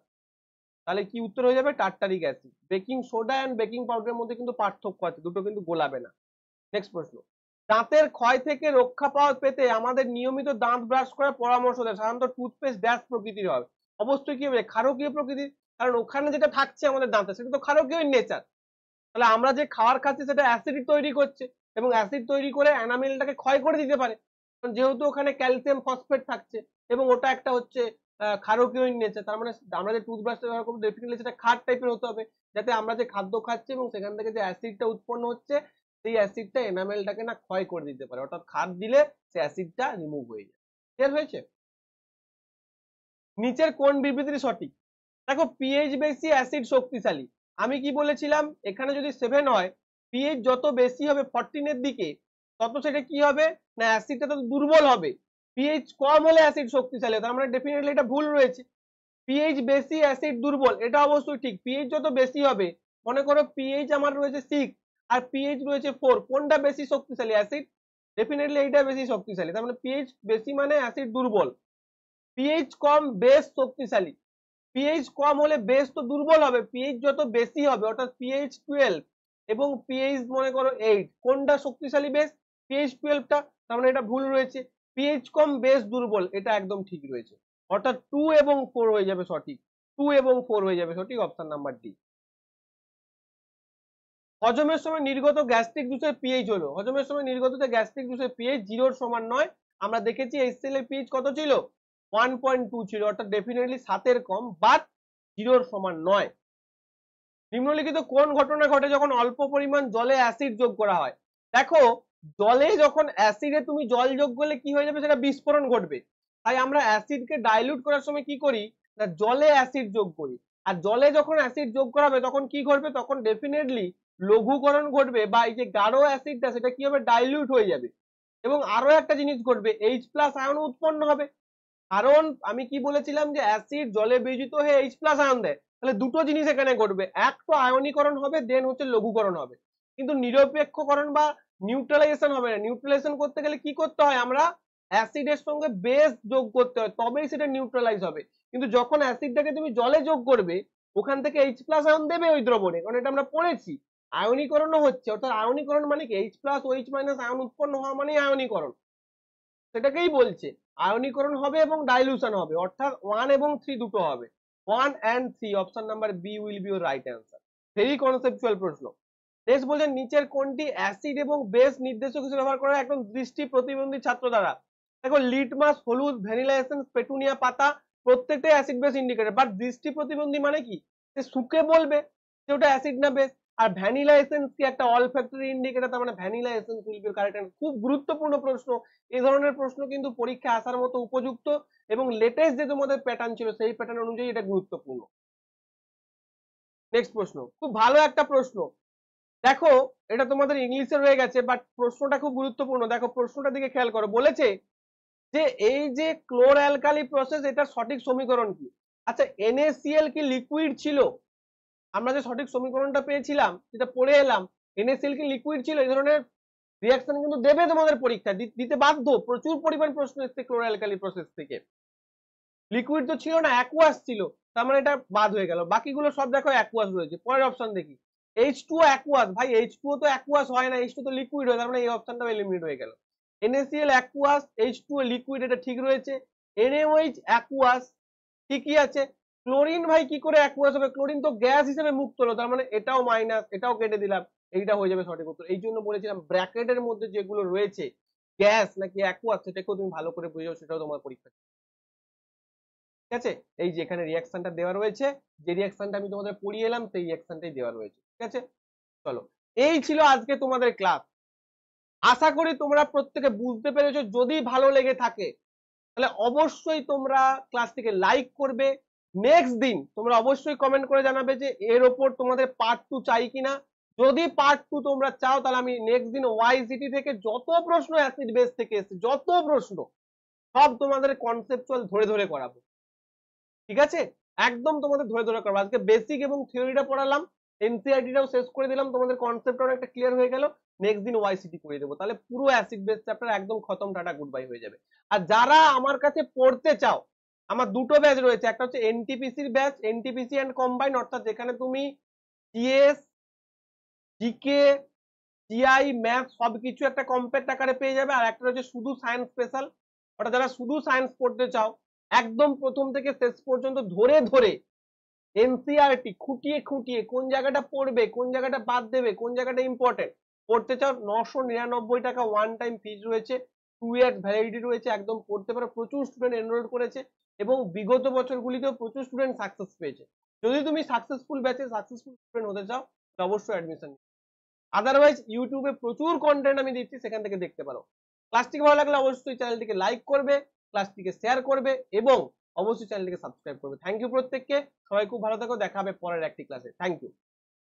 তাহলে কি উত্তর হয়ে যাবে? Tartaric acid. Baking soda and baking পাউডারের মধ্যে কিন্তু পার্থক্য আছে, দুটো কিন্তু গোলাবে না। নেক্সট প্রশ্ন, দাঁতের ক্ষয় থেকে রক্ষা পাওয়া পেতে আমাদের নিয়মিত দাঁত ব্রাশ করার পরামর্শ দেয়। সাধারণত টুথপেস্ট ড্যাশ প্রকৃতির হয়। অবশ্যই কি হবে? ক্ষারকীয় প্রকৃতির, কারণ ওখানে যেটা থাকছে আমাদের দাঁতে সেটা তো ক্ষারকীয় নেচার। তাহলে আমরা যে খাবার খাচ্ছি সেটা অ্যাসিড তৈরি করছে, এবং অ্যাসিড তৈরি করে এনামেলটাকে ক্ষয় করে দিতে পারে, যেহেতু ওখানে ক্যালসিয়াম ফসফেট থাকছে এবং ওটা একটা হচ্ছে ক্ষারকীয় নেচার। তার মানে আমরা যে টুথব্রাশটা ব্যবহার করবো ডেফিনেটলি সেটা ক্ষার টাইপের হতে হবে, যাতে আমরা যে খাদ্য খাচ্ছি এবং সেখান থেকে যে অ্যাসিডটা উৎপন্ন হচ্ছে সেই অ্যাসিডটা এনামেলটাকে না ক্ষয় করে দিতে পারে, অর্থাৎ ক্ষার দিলে সেই অ্যাসিডটা রিমুভ হয়ে যায়। ক্লিয়ার হয়েছে? নিচের কোন বিবৃতি সঠিক? দেখো, পিএইচ বেশি অ্যাসিড শক্তিশালী। আমি কি বলেছিলাম? এখানে যদি 7 হয়, পিএইচ যত বেশি হবে 14 এর দিকে, তত সেটা কি হবে না অ্যাসিডটা তত দুর্বল হবে। পিএইচ কম হলে অ্যাসিড শক্তিশালী, তার মানে ডেফিনেটলি এটা ভুল রয়েছে। পিএইচ বেশি অ্যাসিড দুর্বল, এটা অবশ্যই ঠিক। পিএইচ যত বেশি হবে, মনে করো পিএইচ আমার রয়েছে 6 আর পিএইচ রয়েছে 4, কোনটা বেশি শক্তিশালী? অ্যাসিড। ডেফিনেটলি এইটা বেশি শক্তিশালী, তার মানে পিএইচ বেশি মানে অ্যাসিড দুর্বল। পিএইচ কম বেশ শক্তিশালী। পিএইচ কম হলে বেস তো দুর্বল হবে, পিএইচ যত বেশি হবে অর্থাৎ পিএইচ 12 এবং পিএইচ মনে করো 8, কোনটা শক্তিশালী বেস? পিএইচ 12টা, তার মানে এটা ভুল রয়েছে। পিএইচ কম বেস দুর্বল, এটা একদম ঠিক রয়েছে, অর্থাৎ 2 এবং 4 হয়ে যাবে সঠিক। 2 এবং 4 হয়ে যাবে সঠিক, অপশন নাম্বার ডি। হজমের সময় নির্গত গ্যাস্ট্রিক জুসের পিএইচ হলো, হজমের সময় নির্গত যে গ্যাস্ট্রিক জুসের পিএইচ 0 সমান নয়। আমরা দেখেছি HCl এর পিএইচ কত ছিল? 1.2 ছিল, অর্থাৎ ডেফিনেটলি 7 এর কম, বাট 0 সমান নয়। নিম্নলিখিত কোন ঘটনা ঘটে যখন অল্প পরিমাণ জলে অ্যাসিড যোগ করা হয়? দেখো, জলে যখন অ্যাসিডে তুমি জল যোগ করলে কি হয়ে যাবে? সেটা বিস্ফোরণ ঘটবে। তাই আমরা অ্যাসিডকে ডাইলিউট করার সময় কি করি না জলে অ্যাসিড যোগ করি। আর জলে যখন অ্যাসিড যোগ করা হবে তখন কি ঘটবে? তখন ডেফিনেটলি লঘুকরণ ঘটবে, বা এই যে গাঢ় অ্যাসিডটা সেটা কি হবে? ডাইলিউট হয়ে যাবে। এবং আরো একটা জিনিস ঘটবে, H+ আয়ন উৎপন্ন হবে। কারণ আমি কি বলেছিলাম যে অ্যাসিড জলে বিয়োজিত হয়ে H+ আয়ন দেয়। তাহলে দুটো জিনিস এখানে ঘটবে, এক তো আয়নীকরণ হবে, দেন হচ্ছে লঘুকরণ হবে, কিন্তু নিরপেক্ষকরণ বা নিউট্রালাইজেশন হবে না। নিউট্রালাইজেশন করতে গেলে কি করতে হয়? আমরা অ্যাসিডের সঙ্গে বেস যোগ করতে হয়, তবেই সেটা নিউট্রালাইজ হবে। কিন্তু যখন অ্যাসিডটাকে তুমি জলে যোগ করবে, ওখান থেকে H+ আয়ন দেবে ওই দ্রবণে, কারণ এটা আমরা পড়েছি। আয়নীকরণও হচ্ছে, অর্থাৎ আয়নীকরণ মানে কি? H+ OH- আয়ন উৎপন্ন হওয়া মানেই আয়নীকরণ, সেটাকেই বলছে। আয়নীকরণ হবে এবং ডাইলুশন হবে, অর্থাৎ 1 এবং 3 দুটো হবে। 1 and 3, option number B will be your right answer. Very conceptual প্রশ্ন। নেক্সট বলছেন, নিচের কোনটি অ্যাসিড এবং বেস নির্দেশক হিসেবে ব্যবহার করা হয় একদম দৃষ্টি প্রতিবন্ধী ছাত্র দ্বারা? দেখো, লিটমাস, হলুদ, ভ্যানিলা এসেন্স, পেটুনিয়া পাতা, প্রত্যেকটাই অ্যাসিড বেস ইন্ডিকেটর, বাট দৃষ্টি প্রতিবন্ধী মানে কি? সে সুকে বলবে যে ওটা অ্যাসিড না বেস। আর ভ্যানিলা এসেন্স কি? একটা অলফ্যাক্টরি ইন্ডিকেটর, তার মানে vanilla essence will be correct answer. খুব গুরুত্বপূর্ণ প্রশ্ন, এই ধরনের প্রশ্ন কিন্তু পরীক্ষায় আসার মতো উপযুক্ত, এবং লেটেস্ট যে তোমাদের প্যাটার্ন ছিল সেই প্যাটার্ন অনুযায়ী এটা গুরুত্বপূর্ণ। নেক্সট প্রশ্ন, খুব ভালো একটা প্রশ্ন। দেখো, এটা তোমাদের ইংলিশে রয়ে গেছে, বাট প্রশ্নটা খুব গুরুত্বপূর্ণ। দেখো প্রশ্নটার দিকে খেয়াল করো, বলেছে যে এই যে ক্লোর অ্যালকালি প্রসেস, এটা সঠিক সমীকরণ কি? আচ্ছা, NaCl কি লিকুইড ছিল? আমরা যে সঠিক সমীকরণটা পেয়েছিলাম যেটা পড়ে এলাম, NaCl কি লিকুইড ছিল? এই ধরনের রিয়াকশন কিন্তু দেবে তোমাদের পরীক্ষা দিতে বাধ্য, প্রচুর পরিমাণ প্রশ্ন এসছে ক্লোর অ্যালকালি প্রসেস থেকে। লিকুইড তো ছিল না, অ্যাকুয়াস ছিল, তার মানে এটা বাদ হয়ে গেল। বাকিগুলো সব দেখো অ্যাকুয়াস রয়েছে। পরের অপশন দেখি, H2O অ্যাকুয়াস। ভাই H2O তো অ্যাকুয়াস হয় না, H2O তো লিকুইড হয়, তার মানে এই অপশনটাও এলিমিনেট হয়ে গেল। NaCl অ্যাকুয়াস, H2O লিকুইড, এটা ঠিক রয়েছে। NaOH অ্যাকুয়াস, ঠিকই আছে। ক্লোরিন ভাই কি করে অ্যাকুয়াস হবে? ক্লোরিন তো গ্যাস হিসেবে মুক্ত হলো, তার মানে এটাও মাইনাস, এটাও কেটে দিলাম, এইটা হয়ে যাবে সঠিক উত্তর। এই জন্য বলেছিলাম ব্র্যাকেটের মধ্যে যেগুলো রয়েছে গ্যাস নাকি অ্যাকুয়াস সেটাকেও তুমি ভালো করে বুঝে, সেটাও তোমার পরীক্ষা। ঠিক আছে, এই যে এখানে রিয়াকশনটা দেওয়া রয়েছে, যে রিয়াকশনটা আমি তোমাদের পড়িয়ে এলাম সেই রিয়াকশনটাই দেওয়া রয়েছে। ঠিক আছে, চলো, এই ছিল আজকে তোমাদের ক্লাস। আশা করি তোমরা প্রত্যেকে বুঝতে পেরেছো। যদি ভালো লেগে থাকে তাহলে অবশ্যই তোমরা ক্লাসটিকে লাইক করবে। নেক্সট দিন তোমরা অবশ্যই কমেন্ট করে জানাবে যে এর ওপর তোমাদের পার্ট 2 চাই কিনা। যদি পার্ট 2 তোমরা চাও তাহলে আমি নেক্সট দিন ওয়াইসিটি থেকে যত প্রশ্ন অ্যাসিড বেস থেকে এসেছে, যত প্রশ্ন সব তোমাদের কনসেপচুয়াল ধরে ধরে করাবো। ঠিক আছে, একদম তোমাদের ধরে ধরে করাবো। আজকে বেসিক এবং থিওরিটা পড়ালাম, এনসিআরটিটাও শেষ করে দিলাম, তোমাদের কনসেপ্টটাও একটা ক্লিয়ার হয়ে গেল। নেক্সট দিন ওয়াইসিটি করে দেবো, তাহলে পুরো অ্যাসিড বেস চ্যাপ্টার একদম খতম, টাটা গুড বাই হয়ে যাবে। আর যারা আমার কাছে পড়তে চাও আমার দুটো ব্যাচ রয়েছে, একটা হচ্ছে এনটিপিসির ব্যাচ, এনটিপিসি অ্যান্ড কম্বাইন, অর্থাৎ যেখানে তুমি জিএস, জিকে, জিআই, ম্যাথ সবকিছু একটা কম্প্যাক্ট আকারে পেয়ে যাবে। আর একটা রয়েছে শুধু সায়েন্স স্পেশাল, ওটা যারা শুধু সায়েন্স পড়তে চাও, একদম প্রথম থেকে শেষ পর্যন্ত ধরে ধরে এনসিআরটি খুঁটিয়ে খুঁটিয়ে কোন জায়গাটা পড়বে, কোন জায়গাটা বাদ দেবে, কোন জায়গাটা ইম্পর্টেন্ট পড়তে চাও, 999 টাকা ওয়ান টাইম ফিজ রয়েছে, 2 ইয়ার্স ভ্যালিডিটি রয়েছে, একদম পড়তে পারো। প্রচুর স্টুডেন্ট এনরোল করেছে এবং বিগত বছরগুলিতেও প্রচুর স্টুডেন্ট সাকসেস পেয়েছে। যদি তুমি সাকসেসফুল ব্যাচে সাকসেসফুল স্টুডেন্ট হতে চাও, তো অবশ্যই অ্যাডমিশন। আদারওয়াইজ ইউটিউবে প্রচুর কন্টেন্ট আমি দিচ্ছি, সেখান থেকে দেখতে পারো। ক্লাসটি ভালো লাগলে অবশ্যই চ্যানেলটিকে লাইক করবে, ক্লাসটিকে শেয়ার করবে এবং অবশ্যই চ্যানেলটিকে সাবস্ক্রাইব করবে। থ্যাংক ইউ প্রত্যেককে, সবাই খুব ভালো থাকো, দেখা হবে পরের একটি ক্লাসে। Thank you.